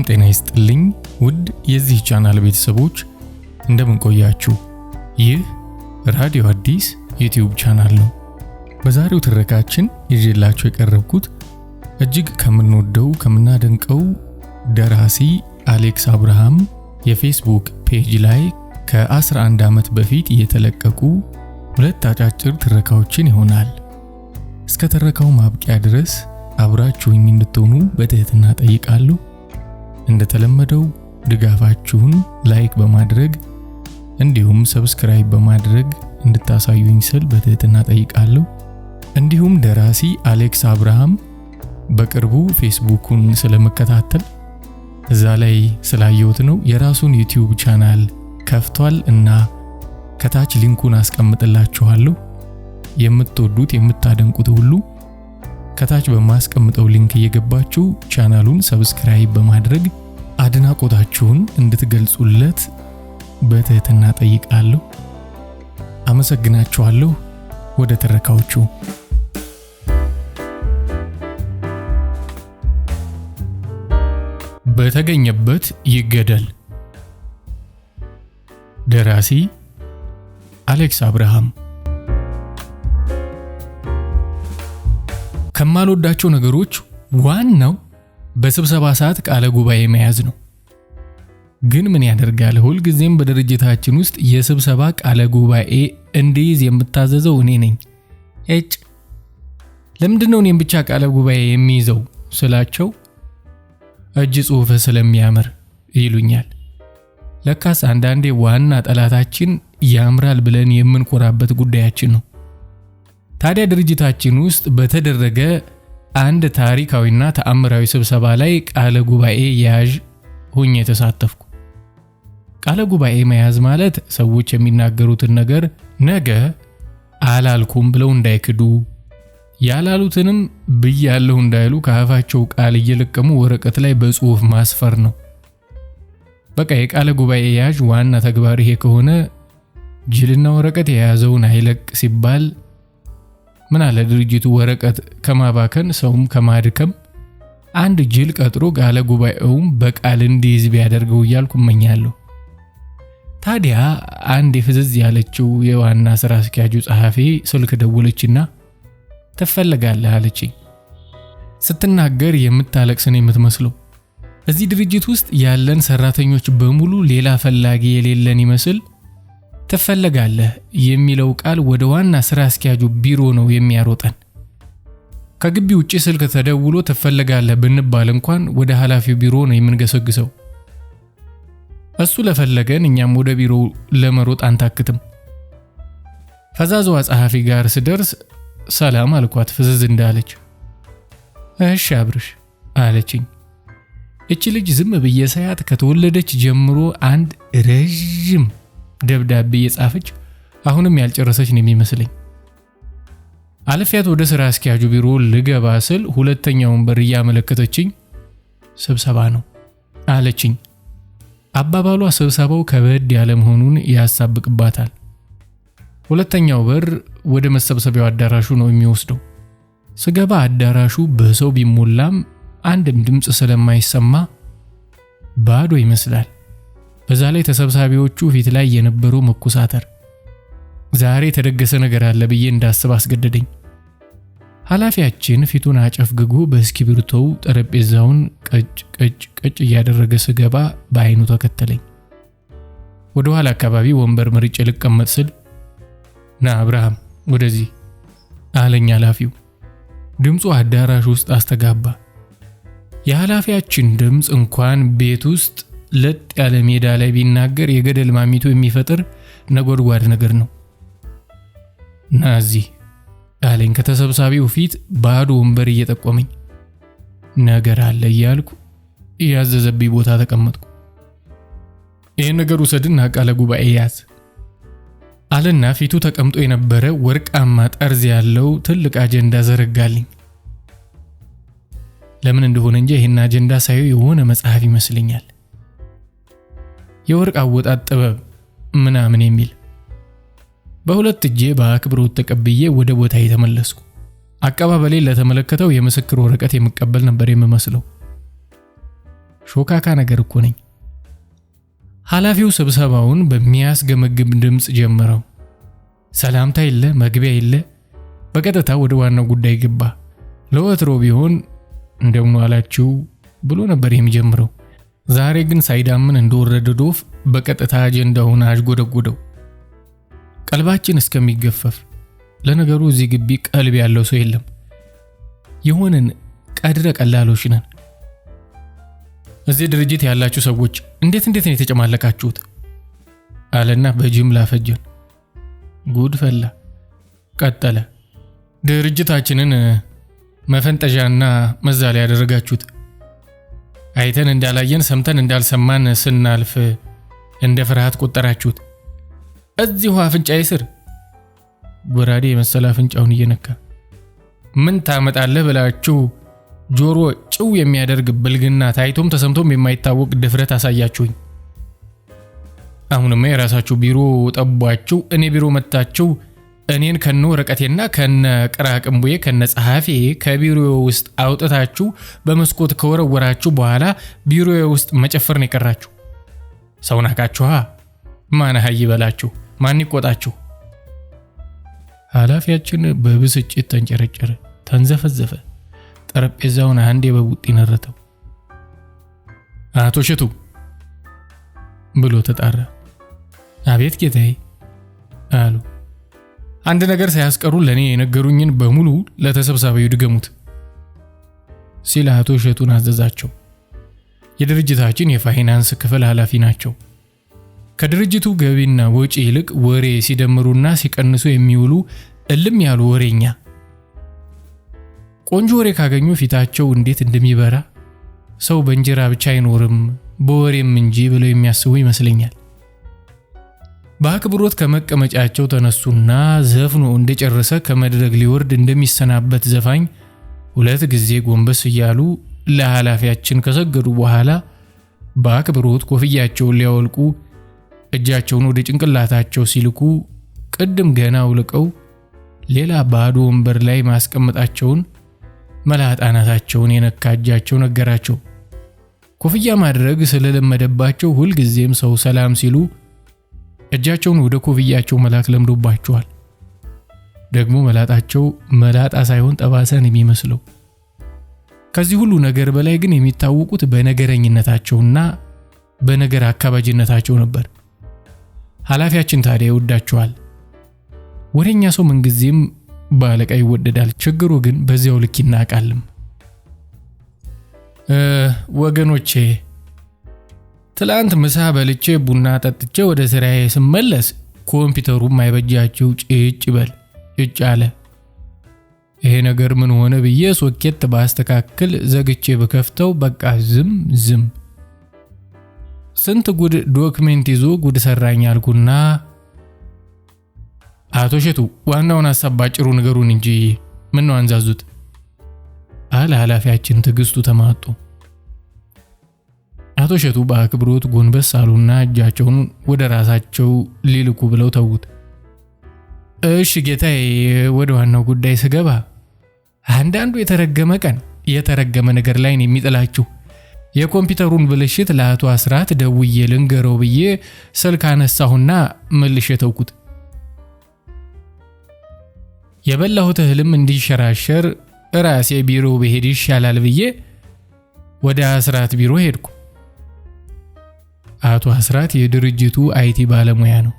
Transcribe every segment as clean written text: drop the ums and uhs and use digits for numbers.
ጤና ይስጥልኝ ውድ የዚህ ቻናል ቤተሰቦች እንደምን ቆያችሁ? ይህ ራዲዮ አዲስ ዩቲዩብ ቻናል ነው። በዛሬው ትረካችን ይዤላችሁ የቀረብኩት እጅግ ከምንወደው ከምናደንቀው ደራሲ አሌክስ አብርሃም የፌስቡክ ፔጅ ላይ ከ11 ዓመት በፊት የተለቀቁ ሁለት አጫጭር ትረካዎችን ይሆናል። እስከ ትረካው ማብቂያ ድረስ አብራችሁኝ እንድትሆኑ በትህትና ጠይቃለሁ። እንደተለመደው ድጋፋችሁን ላይክ በማድረግ እንዲሁም ሰብስክራይብ በማድረግ እንድታሳዩኝ ስል በትህትና ጠይቃለሁ። እንዲሁም ደራሲ አሌክስ አብርሃም በቅርቡ ፌስቡኩን ስለመከታተል እዛ ላይ ስላየሁት ነው የራሱን ዩቲዩብ ቻናል ከፍቷል እና ከታች ሊንኩን አስቀምጥላችኋለሁ። የምትወዱት የምታደንቁት ሁሉ ከታች በማስቀምጠው ሊንክ እየገባችሁ ቻናሉን ሰብስክራይብ በማድረግ አድናቆታችሁን እንድትገልጹለት በትህትና ጠይቃለሁ። አመሰግናችኋለሁ። ወደ ትረካዎቹ። በተገኘበት ይገደል። ደራሲ አሌክስ አብርሃም። ከማልወዳቸው ነገሮች ዋናው በስብሰባ ሰዓት ቃለ ጉባኤ መያዝ ነው። ግን ምን ያደርጋል፣ ሁልጊዜም በድርጅታችን ውስጥ የስብሰባ ቃለ ጉባኤ እንዲይዝ የምታዘዘው እኔ ነኝ። ለምንድነው እኔም ብቻ ቃለ ጉባኤ የሚይዘው ስላቸው እጅ ጽሑፍ ስለሚያምር ይሉኛል። ለካስ አንዳንዴ ዋና ጠላታችን ያምራል ብለን የምንኮራበት ጉዳያችን ነው። ታዲያ ድርጅታችን ውስጥ በተደረገ አንድ ታሪካዊና ተአምራዊ ስብሰባ ላይ ቃለ ጉባኤ ያዥ ሆኜ ተሳተፍኩ። ቃለ ጉባኤ መያዝ ማለት ሰዎች የሚናገሩትን ነገር ነገ አላልኩም ብለው እንዳይክዱ፣ ያላሉትንም ብያለሁ እንዳይሉ ከአፋቸው ቃል እየለቀሙ ወረቀት ላይ በጽሑፍ ማስፈር ነው። በቃ የቃለ ጉባኤ ያዥ ዋና ተግባር ይሄ ከሆነ ጅልና ወረቀት የያዘውን አይለቅ ሲባል ምን አለ ድርጅቱ ወረቀት ከማባከን ሰውም ከማድከም አንድ ጅል ቀጥሮ ቃለ ጉባኤውም በቃል እንዲይዝ ቢያደርገው እያልኩ እመኛለሁ። ታዲያ አንድ ፍዝዝ ያለችው የዋና ስራ አስኪያጁ ጸሐፊ ስልክ ደወለችና ትፈልጋለህ አለችኝ። ስትናገር የምታለቅስን የምትመስለው። እዚህ ድርጅት ውስጥ ያለን ሰራተኞች በሙሉ ሌላ ፈላጊ የሌለን ይመስል ትፈልጋለህ የሚለው ቃል ወደ ዋና ስራ አስኪያጁ ቢሮ ነው የሚያሮጠን። ከግቢ ውጪ ስልክ ተደውሎ ትፈልጋለህ ብንባል እንኳን ወደ ኃላፊው ቢሮ ነው የምንገሰግሰው። እሱ ለፈለገን እኛም ወደ ቢሮ ለመሮጥ አንታክትም። ፈዛዛዋ ጸሐፊ ጋር ስደርስ ሰላም አልኳት ፍዝዝ እንዳለች። እሺ አብርሽ አለችኝ። እቺ ልጅ ዝም ብዬ ሳያት ከተወለደች ጀምሮ አንድ ረጅም ደብዳቤ የጻፈች አሁንም ያልጨረሰች ነው የሚመስለኝ። አለፊያት ወደ ስራ አስኪያጁ ቢሮ ልገባ ስል ሁለተኛውን በር እያመለከተችኝ ስብሰባ ነው አለችኝ። አባባሏ ስብሰባው ከበድ ያለ መሆኑን ያሳብቅባታል። ሁለተኛው በር ወደ መሰብሰቢያው አዳራሹ ነው የሚወስደው። ስገባ አዳራሹ በሰው ቢሞላም አንድም ድምጽ ስለማይሰማ ባዶ ይመስላል። በዛ ላይ ተሰብሳቢዎቹ ፊት ላይ የነበረው መኮሳተር ዛሬ የተደገሰ ነገር አለ ብዬ እንዳስብ አስገደደኝ። ኃላፊያችን ፊቱን አጨፍግጎ በእስክሪብቶው ጠረጴዛውን ቀጭ እያደረገ ስገባ በአይኑ ተከተለኝ። ወደ ኋላ አካባቢ ወንበር መርጬ ልቀመጥ ስል ና አብርሃም ወደዚህ አለኝ ኃላፊው። ድምፁ አዳራሽ ውስጥ አስተጋባ። የኃላፊያችን ድምፅ እንኳን ቤት ውስጥ ለጥ ያለ ሜዳ ላይ ቢናገር የገደል ማሚቶ የሚፈጥር ነጎድጓድ ነገር ነው። ናዚ አለኝ ከተሰብሳቢው ፊት ባዶ ወንበር እየጠቆመኝ። ነገር አለ እያልኩ ያዘዘብኝ ቦታ ተቀመጥኩ። ይሄን ነገር ውሰድና ቃለ ጉባኤ ያዝ አለና ፊቱ ተቀምጦ የነበረ ወርቃማ ጠርዝ ያለው ትልቅ አጀንዳ ዘረጋልኝ። ለምን እንደሆነ እንጂ ይሄን አጀንዳ ሳየው የሆነ መጽሐፍ ይመስለኛል። የወርቅ አወጣጥ ጥበብ ምናምን የሚል። በሁለት እጄ በአክብሮት ተቀብዬ ወደ ቦታዬ ተመለስኩ። አቀባበሌ ለተመለከተው የምስክር ወረቀት የምቀበል ነበር የምመስለው። ሾካካ ነገር እኮ ነኝ። ኃላፊው ስብሰባውን በሚያስገመግም ድምፅ ጀመረው። ሰላምታ የለ፣ መግቢያ የለ፣ በቀጥታ ወደ ዋናው ጉዳይ ገባ። ለወትሮ ቢሆን እንደምን ዋላችሁ ብሎ ነበር የሚጀምረው። ዛሬ ግን ሳይዳምን እንደወረደ ዶፍ በቀጥታ አጀንዳውን አዥጎደጎደው። ቀልባችን እስከሚገፈፍ። ለነገሩ እዚህ ግቢ ቀልብ ያለው ሰው የለም። የሆነን ቀድረ ቀላሎች ነን። እዚህ ድርጅት ያላችሁ ሰዎች እንዴት ነው የተጨማለቃችሁት? አለና በጅምላ ፈጀን። ጉድ ፈላ። ቀጠለ። ድርጅታችንን መፈንጠዣና መዛለያ ያደረጋችሁት። አይተን እንዳላየን ሰምተን እንዳልሰማን ስናልፍ እንደ ፍርሃት ቆጠራችሁት። እዚሁ አፍንጫዬ ስር ጎራዴ የመሰለ አፍንጫውን እየነካ ምን ታመጣለህ ብላችሁ ጆሮ ጭው የሚያደርግ ብልግና ታይቶም ተሰምቶም የማይታወቅ ድፍረት አሳያችሁኝ። አሁንማ የራሳችሁ ቢሮ ጠቧችሁ እኔ ቢሮ መጣችሁ እኔን ከነ ወረቀቴና ከነ ቅራቅምቡዬ ከነ ጸሐፊ ከቢሮ ውስጥ አውጥታችሁ በመስኮት ከወረወራችሁ በኋላ ቢሮ ውስጥ መጨፈር ነው የቀራችሁ። ሰው ናቃችኋ። ማን ሀይ ይበላችሁ? ማን ይቆጣችሁ? ኃላፊያችን በብስጭት ተንጨረጨረ፣ ተንዘፈዘፈ። ጠረጴዛውን አንዴ በቡጢ ነረተው። አቶ እሸቱ ብሎ ተጣራ። አቤት ጌታዬ አሉ። አንድ ነገር ሳያስቀሩ ለኔ የነገሩኝን በሙሉ ለተሰብሳቢው ድገሙት ሲል አቶ እሸቱን አዘዛቸው። የድርጅታችን የፋይናንስ ክፍል ኃላፊ ናቸው። ከድርጅቱ ገቢና ወጪ ይልቅ ወሬ ሲደምሩና ሲቀንሱ የሚውሉ እልም ያሉ ወሬኛ። ቆንጆ ወሬ ካገኙ ፊታቸው እንዴት እንደሚበራ ሰው በእንጀራ ብቻ አይኖርም በወሬም እንጂ ብለው የሚያስቡ ይመስለኛል። በአክብሮት ከመቀመጫቸው ተነሱና ዘፍኖ እንደጨረሰ ከመድረክ ሊወርድ እንደሚሰናበት ዘፋኝ 2 ጊዜ ጎንበስ እያሉ ለኃላፊያችን ከሰገዱ በኋላ በአክብሮት ኮፍያቸውን ሊያወልቁ እጃቸውን ወደ ጭንቅላታቸው ሲልኩ ቅድም ገና አውልቀው ሌላ ባዶ ወንበር ላይ ማስቀመጣቸውን መላጣናታቸውን የነካ እጃቸው ነገራቸው። ኮፍያ ማድረግ ስለለመደባቸው ሁልጊዜም ሰው ሰላም ሲሉ እጃቸውን ወደ ኮፍያቸው መላክ ለምዶባቸዋል። ደግሞ መላጣቸው መላጣ ሳይሆን ጠባሳን የሚመስለው። ከዚህ ሁሉ ነገር በላይ ግን የሚታወቁት በነገረኝነታቸውና በነገር አካባጅነታቸው ነበር። ኃላፊያችን ታዲያ ይወዳቸዋል። ወሬኛ ሰው ምንጊዜም ባለቃ ይወደዳል። ችግሩ ግን በዚያው ልክ ይናቃልም። ወገኖቼ ትላንት ምሳ በልቼ ቡና ጠጥቼ ወደ ስራዬ ስመለስ ኮምፒውተሩም አይበጃቸው ጭጭ ይበል ጭጭ አለ። ይሄ ነገር ምን ሆነ ብዬ ሶኬት ባስተካክል ዘግቼ በከፍተው በቃ ዝም። ስንት ጉድ ዶክመንት ይዞ ጉድ ሰራኝ አልኩና አቶ እሸቱ ዋናውን ሐሳብ ባጭሩ ንገሩን እንጂ ምን ነው አንዛዙት አለ ኃላፊያችን ትግስቱ ተማጡ። አቶ እሸቱ በአክብሮት ጎንበስ አሉና እጃቸውን ወደ ራሳቸው ሊልኩ ብለው ተውት። እሺ ጌታዬ፣ ወደ ዋናው ጉዳይ ስገባ አንዳንዱ የተረገመ ቀን የተረገመ ነገር ላይ ነው የሚጥላችሁ። የኮምፒውተሩን ብልሽት ለአቶ አስራት ደውዬ ልንገረው ብዬ ስልክ አነሳሁና መልሼ ተውኩት። የበላሁት እህልም እንዲሸራሸር ራሴ ቢሮ በሄድ ይሻላል ብዬ ወደ አስራት ቢሮ ሄድኩ። አቶ አስራት የድርጅቱ አይቲ ባለሙያ ነው።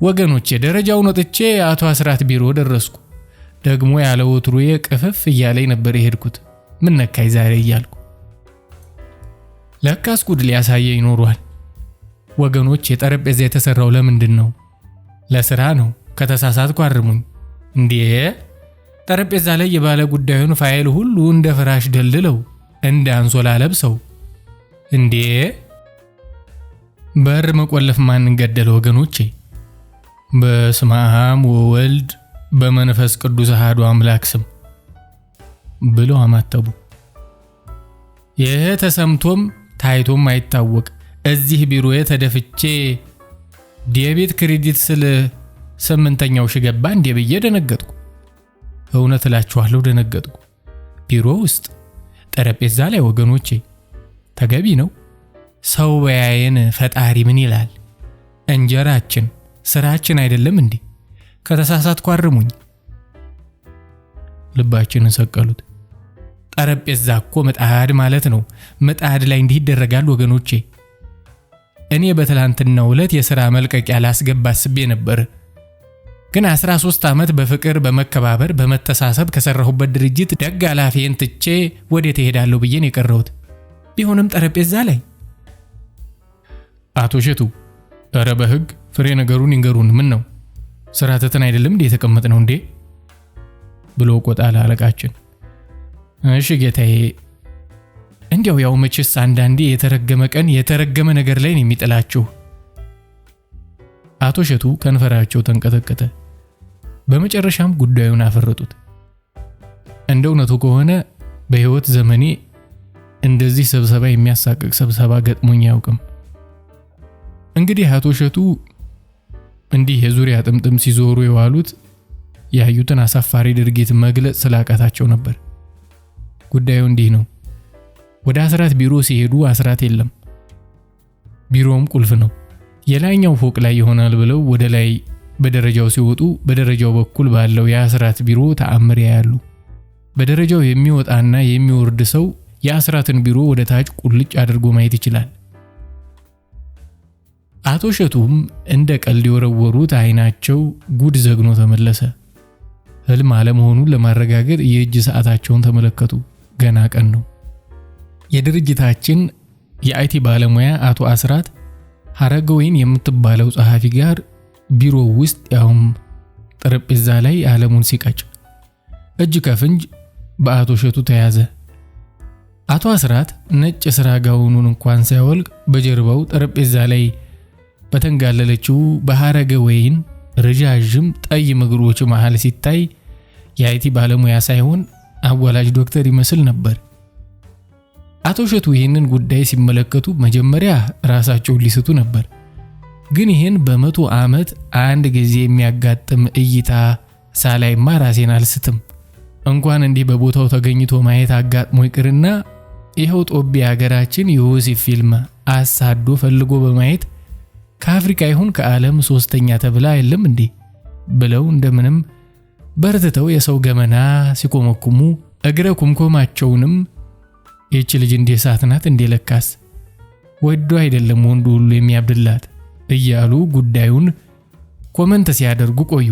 ወገኖቼ ደረጃውን ወጥቼ አቶ አስራት ቢሮ ደረስኩ። ደግሞ ያለ ወትሮዬ ቅፍፍ እያለኝ ነበር የሄድኩት። ምን ነካይ ዛሬ እያልኩ ለካስ ጉድ ሊያሳየኝ ኖሯል። ወገኖቼ ጠረጴዛ የተሰራው ለምንድን ነው? ለስራ ነው። ከተሳሳትኩ አርሙኝ። እንዴ ጠረጴዛ ላይ የባለ ጉዳዩን ፋይል ሁሉ እንደ ፍራሽ ደልለው እንደ አንሶላ ለብሰው እንዴ በር መቆለፍ ማንን ገደለ? ወገኖቼ በስመ አብ ወወልድ በመንፈስ ቅዱስ አሐዱ አምላክ ስም ብለው አማተቡ። ይሄ ተሰምቶም ታይቶም አይታወቅ እዚህ ቢሮዬ ተደፍቼ ዴቢት ክሬዲት ስለ 8ኛው ሽገባ እንዴ ብዬ ደነገጥኩ። እውነት እላችኋለሁ ደነገጥኩ። ቢሮ ውስጥ ጠረጴዛ ላይ ወገኖቼ ተገቢ ነው። ሰው በያየን ፈጣሪ ምን ይላል? እንጀራችን ስራችን አይደለም እንዴ? ከተሳሳትኩ አርሙኝ። ልባችንን ሰቀሉት። ጠረጴዛ እኮ ምጣድ ማለት ነው። ምጣድ ላይ እንዲህ ይደረጋል ወገኖቼ። እኔ በትላንትናው ዕለት የሥራ መልቀቂያ ላስገባ አስቤ ነበር። ግን 13 ዓመት በፍቅር በመከባበር በመተሳሰብ ከሰራሁበት ድርጅት ደግ ኃላፊዬን ትቼ ወዴት እሄዳለሁ ብዬ ነው የቀረሁት። ቢሆንም ጠረጴዛ ላይ። አቶ እሸቱ ኧረ በሕግ ፍሬ ነገሩን ይንገሩን። ምን ነው ስራ ትተን አይደለም እንዴ የተቀመጥነው እንዴ? ብሎ ቆጣለ አለቃችን። እሺ ጌታዬ፣ እንዲያው ያው መቼስ አንዳንዴ የተረገመ ቀን የተረገመ ነገር ላይ ነው የሚጥላችሁ። አቶ እሸቱ ከንፈራቸው ተንቀጠቀጠ። በመጨረሻም ጉዳዩን አፈረጡት። እንደ እውነቱ ከሆነ በሕይወት ዘመኔ እንደዚህ ስብሰባ የሚያሳቅቅ ስብሰባ ገጥሞኝ አያውቅም። እንግዲህ አቶ እሸቱ እንዲህ የዙሪያ ጥምጥም ሲዞሩ የዋሉት ያዩትን አሳፋሪ ድርጊት መግለጽ ስላቃታቸው ነበር። ጉዳዩ እንዲህ ነው። ወደ አስራት ቢሮ ሲሄዱ አስራት የለም። ቢሮውም ቁልፍ ነው። የላይኛው ፎቅ ላይ ይሆናል ብለው ወደ ላይ በደረጃው ሲወጡ በደረጃው በኩል ባለው የአስራት ቢሮ ተአምር ያያሉ። በደረጃው የሚወጣና የሚወርድ ሰው የአስራትን ቢሮ ወደ ታች ቁልጭ አድርጎ ማየት ይችላል። አቶ እሸቱም እንደ ቀልድ የወረወሩት አይናቸው ጉድ ዘግኖ ተመለሰ። ህልም አለመሆኑን ለማረጋገጥ የእጅ ሰዓታቸውን ተመለከቱ። ገና ቀን ነው። የድርጅታችን የአይቲ ባለሙያ አቶ አስራት ሐረገወይን የምትባለው ጸሐፊ ጋር ቢሮ ውስጥ ያውም ጠረጴዛ ላይ ዓለሙን ሲቀጭ እጅ ከፍንጅ በአቶ እሸቱ ተያዘ። አቶ አስራት ነጭ ስራ ጋውኑን እንኳን ሳይወልቅ በጀርባው ጠረጴዛ ላይ በተንጋለለችው በሐረገወይን ረጃጅም ጠይም እግሮች መሃል ሲታይ የአይቲ ባለሙያ ሳይሆን አዋላጅ ዶክተር ይመስል ነበር። አቶ እሸቱ ይህንን ጉዳይ ሲመለከቱ መጀመሪያ ራሳቸውን ሊስቱ ነበር። ግን ይህን በመቶ ዓመት አንድ ጊዜ የሚያጋጥም እይታ ሳላይማ ራሴን አልስትም። እንኳን እንዲህ በቦታው ተገኝቶ ማየት አጋጥሞ ይቅርና ይኸው ጦቢ ሀገራችን የወሲብ ፊልም አሳዶ ፈልጎ በማየት ከአፍሪካ ይሁን ከዓለም ሶስተኛ ተብላ የለም እንዴ ብለው እንደምንም በርትተው የሰው ገመና ሲኮመኩሙ እግረ ኩምኮማቸውንም ይህች ልጅ እንዴ እሳት ናት እንዴ ለካስ ወዶ አይደለም ወንዱ ሁሉ የሚያብድላት እያሉ ጉዳዩን ኮመንት ሲያደርጉ ቆዩ።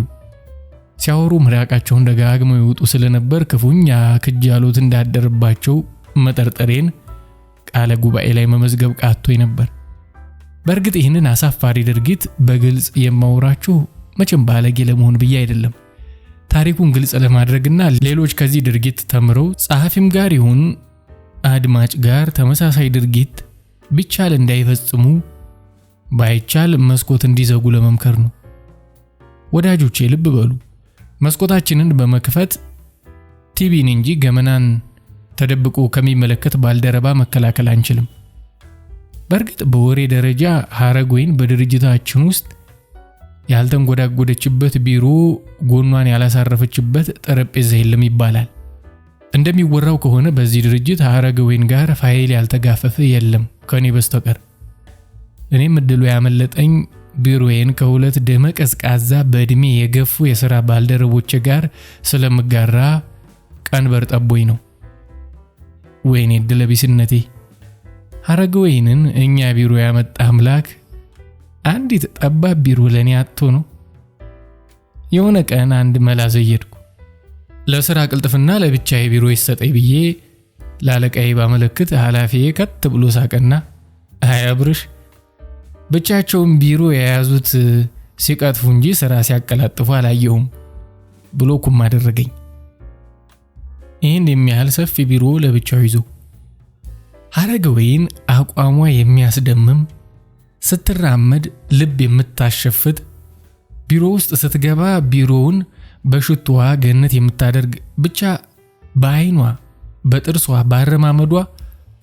ሲያወሩ ምራቃቸውን ደጋግመው ይወጡ ስለነበር ክፉኛ ክጃሎት እንዳደረባቸው መጠርጠሬን ቃለ ጉባኤ ላይ መመዝገብ ቃቶኝ ነበር። በእርግጥ ይህንን አሳፋሪ ድርጊት በግልጽ የማወራችሁ መቼም ባለጌ ለመሆን ብዬ አይደለም። ታሪኩን ግልጽ ለማድረግና ሌሎች ከዚህ ድርጊት ተምረው ጸሐፊም ጋር ይሁን አድማጭ ጋር ተመሳሳይ ድርጊት ቢቻል እንዳይፈጽሙ ባይቻል መስኮት እንዲዘጉ ለመምከር ነው። ወዳጆቼ ልብ በሉ። መስኮታችንን በመክፈት ቲቪን እንጂ ገመናን ተደብቆ ከሚመለከት ባልደረባ መከላከል አንችልም። በእርግጥ በወሬ ደረጃ ሐረገወይን በድርጅታችን ውስጥ ያልተንጎዳጎደችበት ቢሮ፣ ጎኗን ያላሳረፈችበት ጠረጴዛ የለም ይባላል። እንደሚወራው ከሆነ በዚህ ድርጅት ሐረገወይን ጋር ፋይል ያልተጋፈፈ የለም ከኔ በስተቀር። እኔም እድሉ ያመለጠኝ ቢሮዬን ከሁለት ደመ ቀዝቃዛ በእድሜ የገፉ የሥራ ባልደረቦች ጋር ስለምጋራ ቀንበር ጠቦኝ ነው። ወይኔ ድለቢስነቴ! ሐረገወይንን እኛ ቢሮ ያመጣ አምላክ አንዲት ጠባብ ቢሮ ለኔ አጥቶ ነው። የሆነ ቀን አንድ መላ ዘየድኩ። ለሥራ ቅልጥፍና ለብቻዬ ቢሮ ይሰጠኝ ብዬ ላለቃዬ ባመለክት ኃላፊዬ ከት ብሎ ሳቀና አያብርሽ ብቻቸውን ቢሮ የያዙት ሲቀጥፉ እንጂ ሥራ ሲያቀላጥፉ አላየሁም ብሎ ኩም አደረገኝ። ይህን የሚያህል ሰፊ ቢሮ ለብቻው ይዞ ሐረገወይን አቋሟ የሚያስደምም ስትራመድ ልብ የምታሸፍት ቢሮ ውስጥ ስትገባ ቢሮውን በሽቶዋ ገነት የምታደርግ ብቻ በአይኗ በጥርሷ ባረማመዷ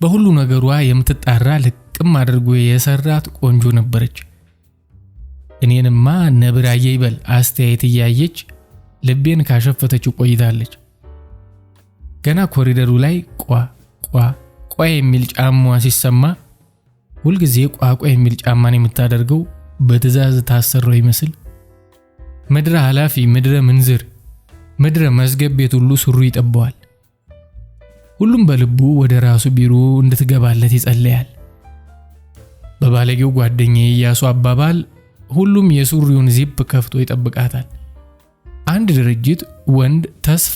በሁሉ ነገሯ የምትጣራ ልቅም አድርጎ የሰራት ቆንጆ ነበረች። እኔንማ ነብር አየ ይበል አስተያየት እያየች ልቤን ካሸፈተችው ቆይታለች። ገና ኮሪደሩ ላይ ቋ ቋ ቋቋ የሚል ጫማዋ ሲሰማ ሁልጊዜ ቋቋ የሚል ጫማን የምታደርገው በትዕዛዝ ታሰረው ይመስል ምድረ ኃላፊ፣ ምድረ ምንዝር፣ ምድረ መዝገብ ቤት ሁሉ ሱሩ ይጠባዋል። ሁሉም በልቡ ወደ ራሱ ቢሮ እንድትገባለት ይጸልያል። በባለጌው ጓደኛዬ ኢያሱ አባባል ሁሉም የሱሪውን ዚፕ ከፍቶ ይጠብቃታል። አንድ ድርጅት ወንድ ተስፋ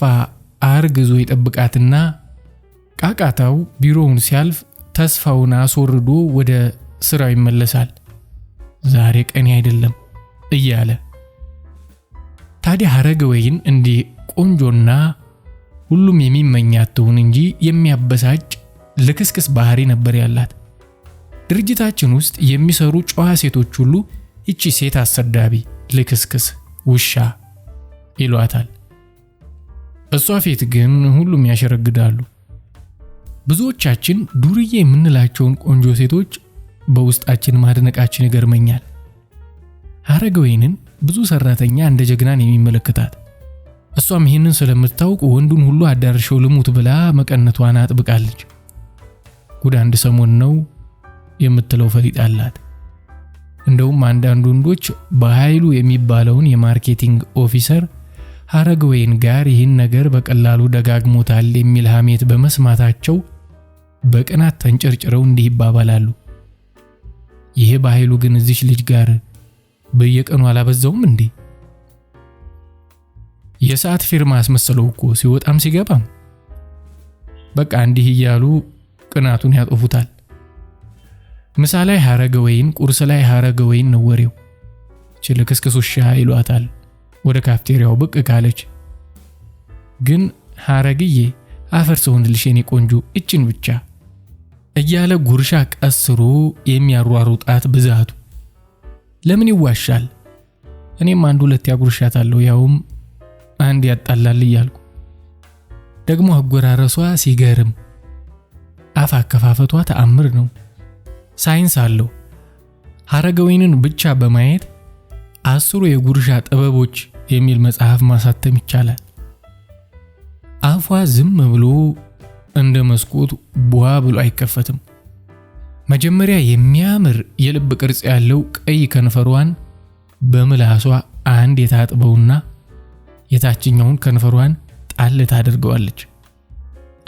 አርግዞ ይጠብቃትና ቃቃታው ቢሮውን ሲያልፍ ተስፋውን አስወርዶ ወደ ስራው ይመለሳል። ዛሬ ቀኔ አይደለም እያለ። ታዲያ ሀረገወይን እንዲህ ቆንጆና ሁሉም የሚመኛት ትሁን እንጂ የሚያበሳጭ ልክስክስ ባህሪ ነበር ያላት። ድርጅታችን ውስጥ የሚሰሩ ጨዋ ሴቶች ሁሉ እቺ ሴት አሰዳቢ፣ ልክስክስ፣ ውሻ ይሏታል። እሷ ፊት ግን ሁሉም ያሸረግዳሉ። ብዙዎቻችን ዱርዬ የምንላቸውን ቆንጆ ሴቶች በውስጣችን ማድነቃችን ይገርመኛል። ሀረገወይንን ብዙ ሰራተኛ እንደ ጀግናን የሚመለከታት፣ እሷም ይህንን ስለምታውቅ ወንዱን ሁሉ አዳርሸው ልሙት ብላ መቀነቷን አጥብቃለች። ጉድ አንድ ሰሞን ነው የምትለው ፈሊጥ አላት። እንደውም አንዳንድ ወንዶች በኃይሉ የሚባለውን የማርኬቲንግ ኦፊሰር ሀረገወይን ጋር ይህን ነገር በቀላሉ ደጋግሞታል የሚል ሐሜት በመስማታቸው በቅናት ተንጨርጭረው እንዲህ ይባባላሉ። ይሄ በኃይሉ ግን እዚች ልጅ ጋር በየቀኑ አላበዛውም እንዴ? የሰዓት ፊርማ አስመሰለው እኮ ሲወጣም ሲገባም። በቃ እንዲህ እያሉ ቅናቱን ያጠፉታል። ምሳ ላይ ሀረገወይን፣ ቁርስ ላይ ሀረገወይን ነው ወሬው። ችልክስክስ ውሻ ይሏታል ወደ ካፍቴሪያው ብቅ ካለች። ግን ሀረግዬ አፈር ሰውንልሽ የኔ ቆንጆ እችን ብቻ እያለ ጉርሻ ቀስሮ የሚያሯሩጣት ብዛቱ። ለምን ይዋሻል? እኔም አንድ ሁለት ያጉርሻታለሁ፣ ያውም አንድ ያጣላል እያልኩ። ደግሞ አጎራረሷ ሲገርም፣ አፍ አከፋፈቷ ተአምር ነው፣ ሳይንስ አለው። ሀረገወይንን ብቻ በማየት 10 የጉርሻ ጥበቦች የሚል መጽሐፍ ማሳተም ይቻላል። አፏ ዝም ብሎ እንደ መስኮት ቧ ብሎ አይከፈትም። መጀመሪያ የሚያምር የልብ ቅርጽ ያለው ቀይ ከንፈሯን በምላሷ አንድ የታጥበውና የታችኛውን ከንፈሯን ጣል ታደርገዋለች።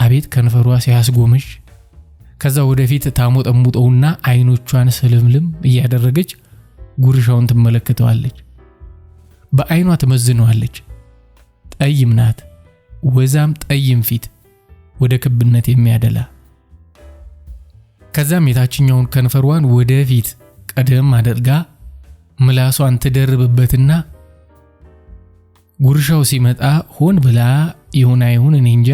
አቤት ከንፈሯ ሲያስጎመሽ! ከዛ ወደፊት ታሞጠሙጠውና አይኖቿን ስልምልም እያደረገች ጉርሻውን ትመለከተዋለች። በአይኗ ትመዝነዋለች። ጠይም ናት፣ ወዛም ጠይም ፊት ወደ ክብነት የሚያደላ። ከዛም የታችኛውን ከንፈሯን ወደፊት ቀደም አድርጋ ምላሷን ትደርብበትና ጉርሻው ሲመጣ ሆን ብላ ይሁን አይሁን እኔ እንጃ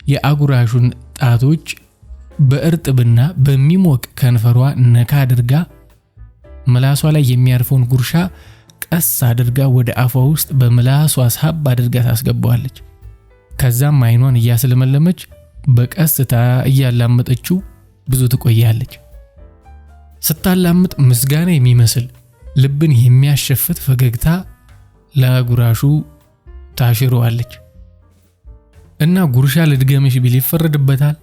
የአጉራሹን ጣቶች በእርጥብና በሚሞቅ ከንፈሯ ነካ አድርጋ ምላሷ ላይ የሚያርፈውን ጉርሻ ቀስ አድርጋ ወደ አፏ ውስጥ በምላሷ ሳብ አድርጋ ታስገባዋለች። ከዛም አይኗን እያስለመለመች በቀስታ እያላመጠችው ብዙ ትቆያለች። ስታላምጥ ምስጋና የሚመስል ልብን የሚያሸፍት ፈገግታ ለአጉራሹ ታሽረዋለች። እና ጉርሻ ልድገምሽ ቢል ይፈረድበታል።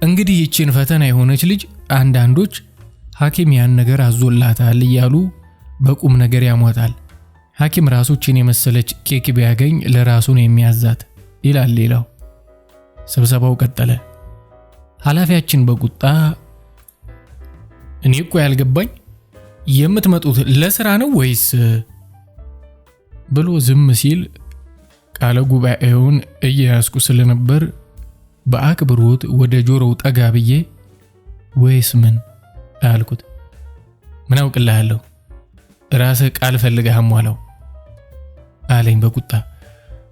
እንግዲህ ይህችን ፈተና የሆነች ልጅ አንዳንዶች ሐኪም ያን ነገር አዞላታል እያሉ በቁም ነገር ያሟታል። ሐኪም ራሱችን የመሰለች ኬክ ቢያገኝ ለራሱ ነው የሚያዛት ይላል ሌላው። ስብሰባው ቀጠለ። ኃላፊያችን በቁጣ እኔ እኮ ያልገባኝ የምትመጡት ለስራ ነው ወይስ ብሎ ዝም ሲል ቃለ ጉባኤውን እያያዝኩ ስለነበር በአክብሮት ወደ ጆሮው ጠጋ ብዬ ወይስ ምን አልኩት። ምን አውቅልሃለሁ ራስህ ቃል ፈልገህ አሟላው አለኝ በቁጣ።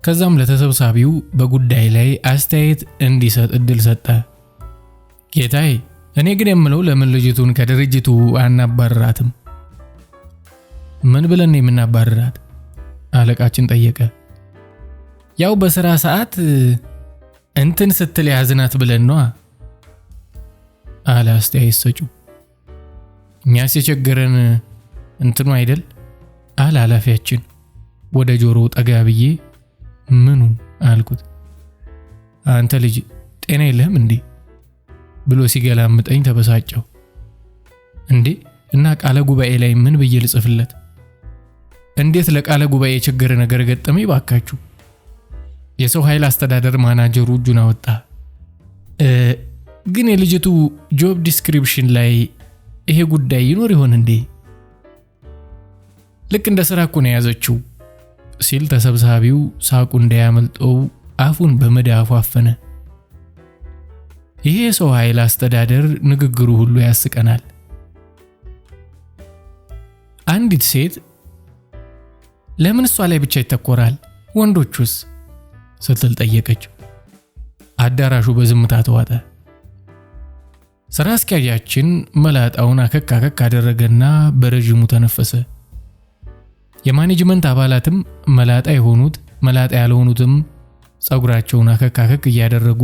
ከዛም ለተሰብሳቢው በጉዳይ ላይ አስተያየት እንዲሰጥ እድል ሰጠ። ጌታዬ እኔ ግን የምለው ለምን ልጅቱን ከድርጅቱ አናባርራትም? ምን ብለን የምናባርራት? አለቃችን ጠየቀ። ያው በስራ ሰዓት እንትን ስትል ያዝናት ብለን ነው አለ አስተያየት ሰጪው። እኛስ የቸገረን እንትኑ አይደል አለ ኃላፊያችን። ወደ ጆሮው ጠጋ ብዬ ምኑ አልኩት። አንተ ልጅ ጤና የለህም እንዴ ብሎ ሲገላምጠኝ ተበሳጨው። እንዴ እና ቃለ ጉባኤ ላይ ምን ብዬ ልጽፍለት? እንዴት ለቃለ ጉባኤ ችግር ነገር ገጠመኝ ባካችሁ? የሰው ኃይል አስተዳደር ማናጀሩ እጁን አወጣ። ግን የልጅቱ ጆብ ዲስክሪፕሽን ላይ ይሄ ጉዳይ ይኖር ይሆን እንዴ? ልክ እንደ ስራ እኮ ነው የያዘችው ሲል ተሰብሳቢው ሳቁ እንዳያመልጠው አፉን በመዳፉ አፈነ። ይሄ የሰው ኃይል አስተዳደር ንግግሩ ሁሉ ያስቀናል። አንዲት ሴት ለምን እሷ ላይ ብቻ ይተኮራል ወንዶቹስ ስትል ጠየቀች። አዳራሹ በዝምታ ተዋጠ። ስራ አስኪያጃችን መላጣውን አከክ አደረገና በረጅሙ ተነፈሰ። የማኔጅመንት አባላትም መላጣ የሆኑት መላጣ ያልሆኑትም ጸጉራቸውን አከክ እያደረጉ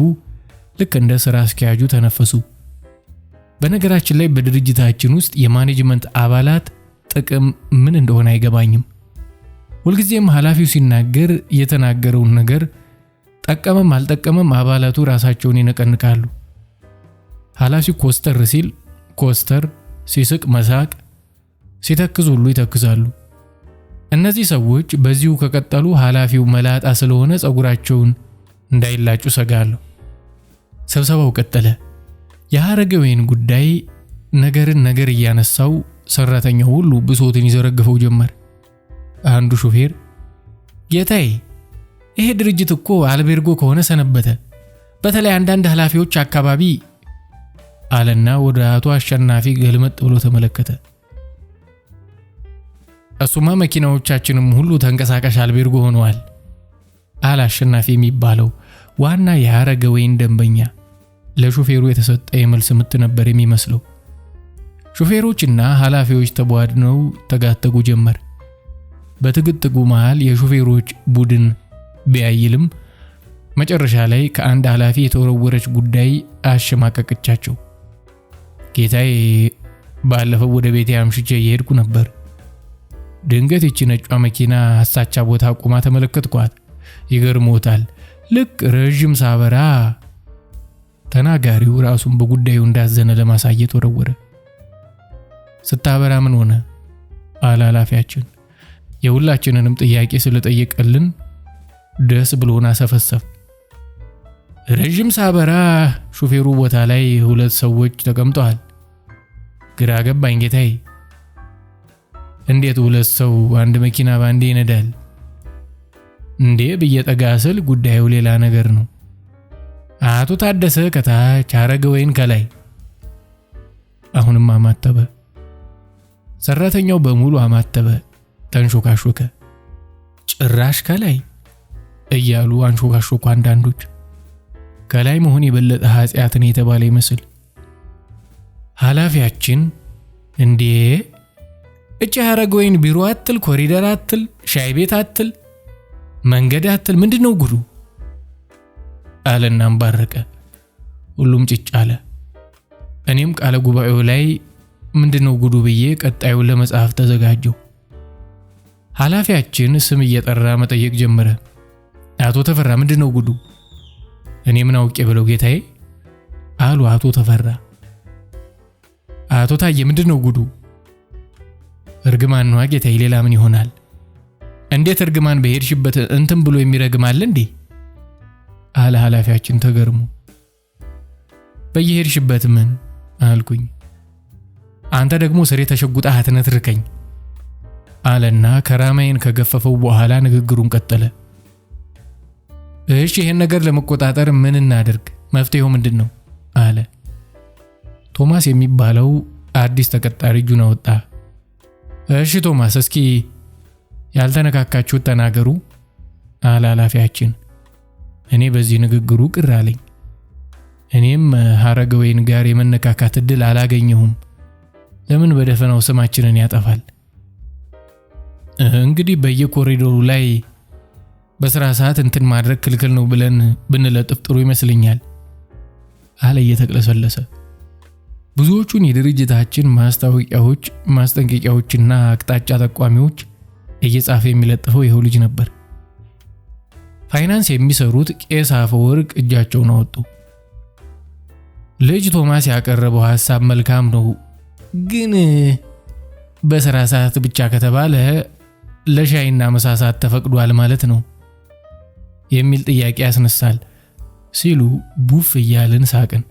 ልክ እንደ ስራ አስኪያጁ ተነፈሱ። በነገራችን ላይ በድርጅታችን ውስጥ የማኔጅመንት አባላት ጥቅም ምን እንደሆነ አይገባኝም። ሁልጊዜም ኃላፊው ሲናገር የተናገረውን ነገር ጠቀመም አልጠቀመም አባላቱ ራሳቸውን ይነቀንቃሉ። ኃላፊው ኮስተር ሲል ኮስተር፣ ሲስቅ መሳቅ፣ ሲተክዝ ሁሉ ይተክዛሉ። እነዚህ ሰዎች በዚሁ ከቀጠሉ ኃላፊው መላጣ ስለሆነ ጸጉራቸውን እንዳይላጩ ሰጋለሁ። ስብሰባው ቀጠለ። የሐረገወይን ጉዳይ ነገር እያነሳው ሰራተኛው ሁሉ ብሶትን ይዘረግፈው ጀመር። አንዱ ሹፌር ጌታዬ ይሄ ድርጅት እኮ አልቤርጎ ከሆነ ሰነበተ፣ በተለይ አንዳንድ ኃላፊዎች አካባቢ አለና ወደ አቶ አሸናፊ ገልመጥ ብሎ ተመለከተ። እሱማ መኪናዎቻችንም ሁሉ ተንቀሳቃሽ አልቤርጎ ሆነዋል አለ አሸናፊ የሚባለው ዋና የሐረገወይን ደንበኛ። ለሹፌሩ የተሰጠ የመልስ ምት ነበር የሚመስለው። ሹፌሮችና ኃላፊዎች ተቧድነው ተጋተጉ ጀመር። በትግጥጉ መሃል የሹፌሮች ቡድን ቢያይልም መጨረሻ ላይ ከአንድ ኃላፊ የተወረወረች ጉዳይ አሸማቀቀቻቸው። ጌታዬ ባለፈው ወደ ቤቴ አምሽቼ እየሄድኩ ነበር። ድንገት ይቺ ነጯ መኪና አሳቻ ቦታ ቆማ ተመለከትኳት። ይገርሞታል፣ ልክ ረጅም ሳበራ ተናጋሪው ራሱን በጉዳዩ እንዳዘነ ለማሳየት ወረወረ። ስታበራ ምን ሆነ አለ ኃላፊያችን። የሁላችንንም ጥያቄ ስለጠየቀልን ደስ ብሎና አሰፈሰፍ። ረጅም ሳበራ ሹፌሩ ቦታ ላይ 2 ሰዎች ተቀምጠዋል። ግራ ገባኝ ጌታዬ። እንዴት 2 ሰው አንድ መኪና ባንዴ ይነዳል እንዴ ብዬ ጠጋ ስል ጉዳዩ ሌላ ነገር ነው። አቶ ታደሰ ከታች ሐረገወይን ከላይ። አሁንም አማተበ። ሰራተኛው በሙሉ አማተበ፣ ተንሾካሾከ። ጭራሽ ከላይ እያሉ አንሾካሾኩ አንዳንዶች። ከላይ መሆን የበለጠ ኃጢአትን የተባለ ይመስል ኃላፊያችን እንዴ እቺ ሐረገወይን ቢሮ አትል፣ ኮሪደር አትል፣ ሻይ ቤት አትል፣ መንገድ አትል፣ ምንድነው ጉዱ አለና አንባረቀ። ሁሉም ጭጭ አለ። እኔም ቃለ ጉባኤው ላይ ምንድነው ጉዱ ብዬ ቀጣዩን ለመጻፍ ተዘጋጀው። ኃላፊያችን ስም እየጠራ መጠየቅ ጀመረ። አቶ ተፈራ ምንድነው ጉዱ? እኔ ምን አውቄ ብለው ጌታዬ አሉ አቶ ተፈራ። አቶ ታዬ ምንድነው ጉዱ? እርግማን ነው ጌታዬ፣ ሌላ ምን ይሆናል? እንዴት እርግማን በሄድሽበት እንትን ብሎ የሚረግማል እንዴ አለ ኃላፊያችን ተገርሞ። በየሄድሽበት ምን አልኩኝ። አንተ ደግሞ ስሬ ተሸጉጣህ አትነትርከኝ አለና ከራማዬን ከገፈፈው በኋላ ንግግሩን ቀጠለ። እሺ ይሄን ነገር ለመቆጣጠር ምን እናድርግ? መፍትሄው ምንድነው አለ። ቶማስ የሚባለው አዲስ ተቀጣሪ እጁን አወጣ። እሺ ቶማስ፣ እስኪ ያልተነካካችሁት ተናገሩ አለ ኃላፊያችን። እኔ በዚህ ንግግሩ ቅር አለኝ። እኔም ሐረገወይን ጋር የመነካካት እድል አላገኘሁም። ለምን በደፈናው ስማችንን ያጠፋል? እንግዲህ በየኮሪዶሩ ላይ በስራ ሰዓት እንትን ማድረግ ክልክል ነው ብለን ብንለጥፍ ጥሩ ይመስለኛል አለ እየተቅለሰለሰ። ብዙዎቹን የድርጅታችን ማስታወቂያዎች፣ ማስጠንቀቂያዎችና አቅጣጫ ጠቋሚዎች እየጻፈ የሚለጥፈው ይኸው ልጅ ነበር። ፋይናንስ የሚሰሩት ቄስ አፈወርቅ እጃቸውን አወጡ። ልጅ ቶማስ ያቀረበው ሐሳብ መልካም ነው፣ ግን በሥራ ሰዓት ብቻ ከተባለ ለሻይና ምሳ ሰዓት ተፈቅዷል ማለት ነው የሚል ጥያቄ ያስነሳል ሲሉ ቡፍ እያልን ሳቅን።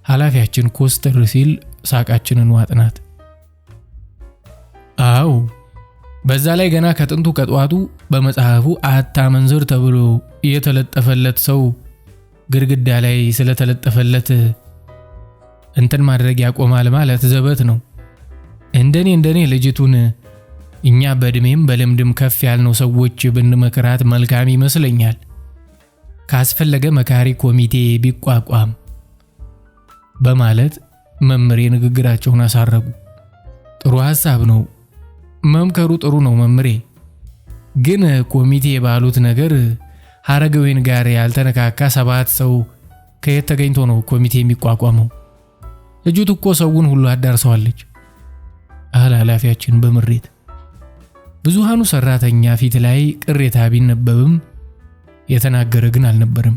ኃላፊያችን ኮስተር ሲል ሳቃችንን ዋጥናት። አው በዛ ላይ ገና ከጥንቱ ከጧቱ በመጽሐፉ አታመንዝር ተብሎ የተለጠፈለት ሰው ግድግዳ ላይ ስለተለጠፈለት እንትን ማድረግ ያቆማል ማለት ዘበት ነው። እንደኔ ልጅቱን እኛ በእድሜም በልምድም ከፍ ያልነው ሰዎች ብንመክራት መልካም ይመስለኛል። ካስፈለገ መካሪ ኮሚቴ ቢቋቋም በማለት መምሬ ንግግራቸውን አሳረጉ። ጥሩ ሐሳብ ነው፣ መምከሩ ጥሩ ነው መምሬ። ግን ኮሚቴ ባሉት ነገር ሐረገወይን ጋር ያልተነካካ 7 ሰው ከየት ተገኝቶ ነው ኮሚቴ የሚቋቋመው? ልጅቱ እኮ ሰውን ሁሉ አዳርሰዋለች አለ ኃላፊያችን በምሬት። ብዙሃኑ ሰራተኛ ፊት ላይ ቅሬታ ቢነበብም የተናገረ ግን አልነበረም።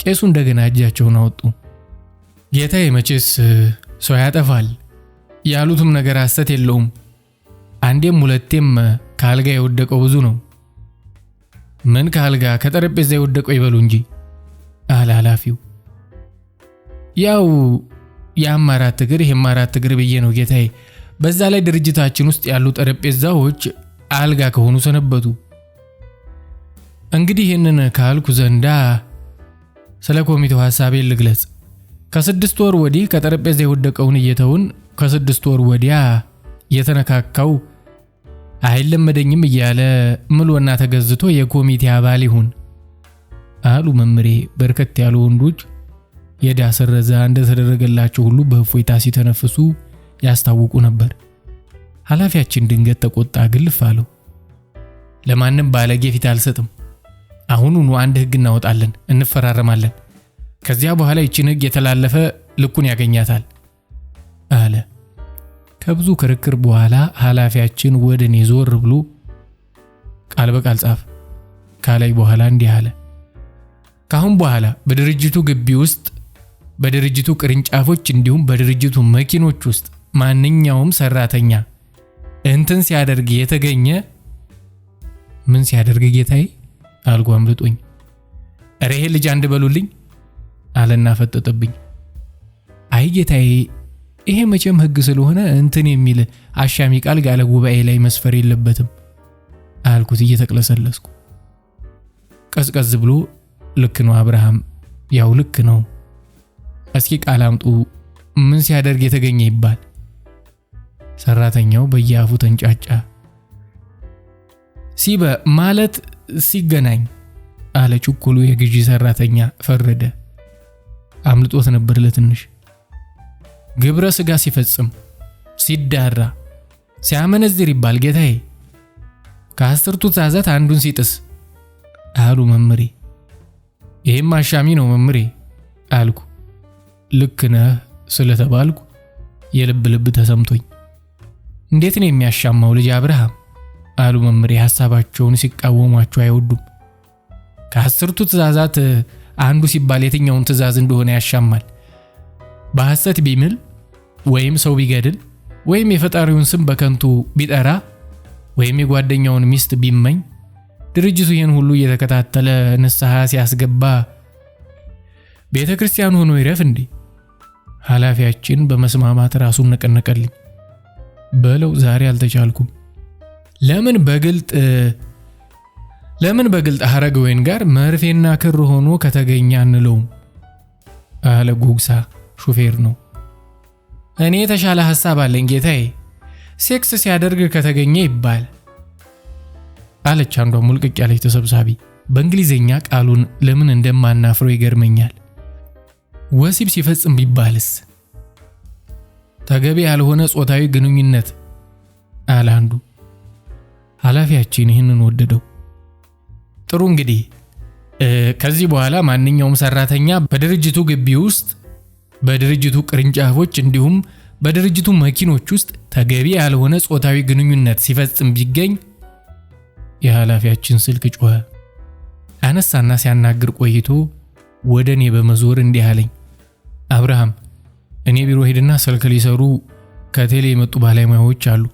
ቄሱ እንደገና እጃቸውን አወጡ። ጌታዬ መቼስ ሰው ያጠፋል ያሉትም ነገር ሐሰት የለውም። አንዴም ሁለቴም ካልጋ የወደቀው ብዙ ነው። ምን ካልጋ ከጠረጴዛ የወደቀው ይበሉ እንጂ አለ ኃላፊው። ያው ያም 4 እግር ይሄም 4 እግር ብዬ ነው ጌታዬ። በዛ ላይ ድርጅታችን ውስጥ ያሉ ጠረጴዛዎች አልጋ ከሆኑ ሰነበቱ። እንግዲህ ይህንን ካልኩ ዘንዳ ስለ ኮሚቴው ሐሳቤን ልግለጽ። ከ6 ወር ወዲህ ከጠረጴዛ የወደቀውን እየተውን ከ6 ወር ወዲያ የተነካካው አይለመደኝም እያለ ምሎና ተገዝቶ የኮሚቴ አባል ይሁን አሉ መምሬ። በርከት ያሉ ወንዶች የዳስ ረዛ እንደተደረገላቸው ሁሉ በእፎይታ ሲተነፍሱ ያስታውቁ ነበር። ኃላፊያችን ድንገት ተቆጣ፣ ግልፍ አለው። ለማንም ባለጌ ፊት አልሰጥም። አሁኑኑ አንድ ሕግ እናወጣለን፣ እንፈራረማለን። ከዚያ በኋላ ይችን ሕግ የተላለፈ ልኩን ያገኛታል አለ። ከብዙ ክርክር በኋላ ኃላፊያችን ወደኔ ዞር ብሎ ቃል በቃል ጻፍ ካላይ በኋላ እንዲህ አለ። ካሁን በኋላ በድርጅቱ ግቢ ውስጥ፣ በድርጅቱ ቅርንጫፎች እንዲሁም በድርጅቱ መኪኖች ውስጥ ማንኛውም ሰራተኛ እንትን ሲያደርግ የተገኘ ምን ሲያደርግ ጌታዬ አልኩ አምልጦኝ። እረ ይሄ ልጅ አንድ በሉልኝ አለና ፈጠጠብኝ። አይ ጌታዬ ይሄ መቼም ሕግ ስለሆነ እንትን የሚል አሻሚ ቃል ጋለ ጉባኤ ላይ መስፈር የለበትም አልኩት እየተቅለሰለስኩ። ቀዝቀዝ ብሎ ልክ ነው አብርሃም፣ ያው ልክ ነው። እስኪ ቃል አምጡ፣ ምን ሲያደርግ የተገኘ ይባል። ሰራተኛው በየአፉ ተንጫጫ። ሲበ ማለት ሲገናኝ አለ ችኩሉ የግዢ ሰራተኛ ፈረደ። አምልጦት ነበር ለትንሽ። ግብረ ስጋ ሲፈጽም፣ ሲዳራ፣ ሲያመነዝር ይባል ጌታዬ። ከ10ቱ ትእዛዛት አንዱን ሲጥስ አሉ መምሬ። ይሄም አሻሚ ነው መምሬ አልኩ። ልክ ነህ ስለተባልኩ የልብ ተሰምቶኝ። እንዴት ነው የሚያሻማው ልጅ አብርሃም አሉ መምሬ ሐሳባቸውን ሲቃወሟቸው አይወዱም። ከ10ቱ ትእዛዛት አንዱ ሲባል የትኛውን ትእዛዝ እንደሆነ ያሻማል? በሐሰት ቢምል ወይም ሰው ቢገድል ወይም የፈጣሪውን ስም በከንቱ ቢጠራ ወይም የጓደኛውን ሚስት ቢመኝ ድርጅቱ ይህን ሁሉ እየተከታተለ ንስሐ ሲያስገባ ቤተክርስቲያን ሆኖ ይረፍ እንዴ? ኃላፊያችን በመስማማት ራሱን ነቀነቀልኝ። በለው ዛሬ አልተቻልኩም። ለምን በግልጥ ሐረገወይን ጋር መርፌና ክር ሆኖ ከተገኘ አንለውም አለ ጉግሳ። ሹፌር ነው። እኔ የተሻለ ሐሳብ አለኝ ጌታዬ፣ ሴክስ ሲያደርግ ከተገኘ ይባል አለች አንዷ ሙልቅቅ ያለች ተሰብሳቢ። በእንግሊዘኛ ቃሉን ለምን እንደማናፍረው ይገርመኛል። ወሲብ ሲፈጽም ቢባልስ? ተገቢ ያልሆነ ጾታዊ ግንኙነት አለ አንዱ። ኃላፊያችን ይህንን ወደደው። ጥሩ እንግዲህ ከዚህ በኋላ ማንኛውም ሰራተኛ በድርጅቱ ግቢ ውስጥ፣ በድርጅቱ ቅርንጫፎች እንዲሁም በድርጅቱ መኪኖች ውስጥ ተገቢ ያልሆነ ጾታዊ ግንኙነት ሲፈጽም ቢገኝ የኃላፊያችን ስልክ ጮኸ። አነሳና ሲያናግር ቆይቶ ወደኔ በመዞር እንዲህ አለኝ። አብርሃም እኔ ቢሮ ሄድና ስልክ ሊሰሩ ከቴሌ የመጡ ባለሙያዎች አሉ፣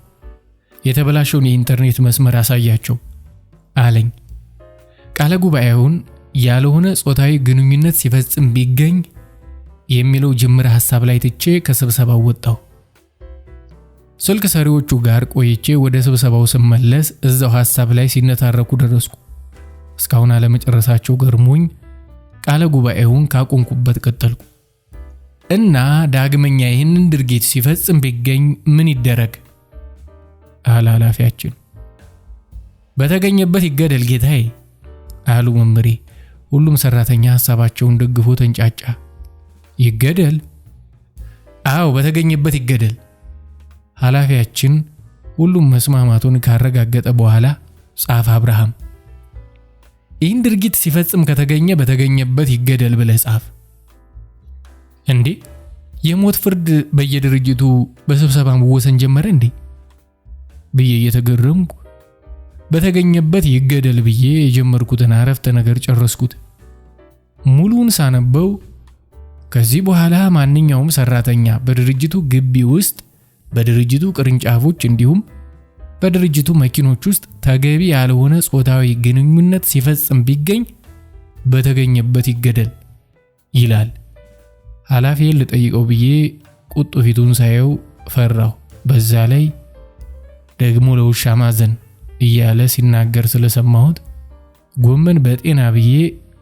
የተበላሸውን የኢንተርኔት መስመር አሳያቸው አለኝ። ቃለ ጉባኤውን ያልሆነ ጾታዊ ግንኙነት ሲፈጽም ቢገኝ የሚለው ጅምር ሐሳብ ላይ ትቼ ከስብሰባው ወጣሁ። ስልክ ሰሪዎቹ ጋር ቆይቼ ወደ ስብሰባው ስመለስ እዛው ሐሳብ ላይ ሲነታረኩ ደረስኩ። እስካሁን አለመጨረሳቸው ገርሞኝ ቃለ ጉባኤውን ካቆምኩበት ቀጠልኩ እና ዳግመኛ ይህንን ድርጊት ሲፈጽም ቢገኝ ምን ይደረግ አለ ኃላፊያችን። በተገኘበት ይገደል ጌታዬ አሉ መምሬ። ሁሉም ሰራተኛ ሐሳባቸውን ደግፎ ተንጫጫ። ይገደል? አዎ በተገኘበት ይገደል። ኃላፊያችን ሁሉም መስማማቱን ካረጋገጠ በኋላ ጻፈ። አብርሃም ይህን ድርጊት ሲፈጽም ከተገኘ በተገኘበት ይገደል ብለህ ጻፍ። እንዴ የሞት ፍርድ በየድርጅቱ በስብሰባ መወሰን ጀመረ እንዴ ብዬ እየተገረምኩ በተገኘበት ይገደል ብዬ የጀመርኩትን አረፍተ ነገር ጨረስኩት። ሙሉውን ሳነበው ከዚህ በኋላ ማንኛውም ሰራተኛ በድርጅቱ ግቢ ውስጥ፣ በድርጅቱ ቅርንጫፎች እንዲሁም በድርጅቱ መኪኖች ውስጥ ተገቢ ያልሆነ ጾታዊ ግንኙነት ሲፈጽም ቢገኝ በተገኘበት ይገደል ይላል። ኃላፊዬን ልጠይቀው ብዬ ቁጡ ፊቱን ሳየው ፈራሁ። በዛ ላይ ደግሞ ለውሻ ማዘን እያለ ሲናገር ስለሰማሁት ጎመን በጤና ብዬ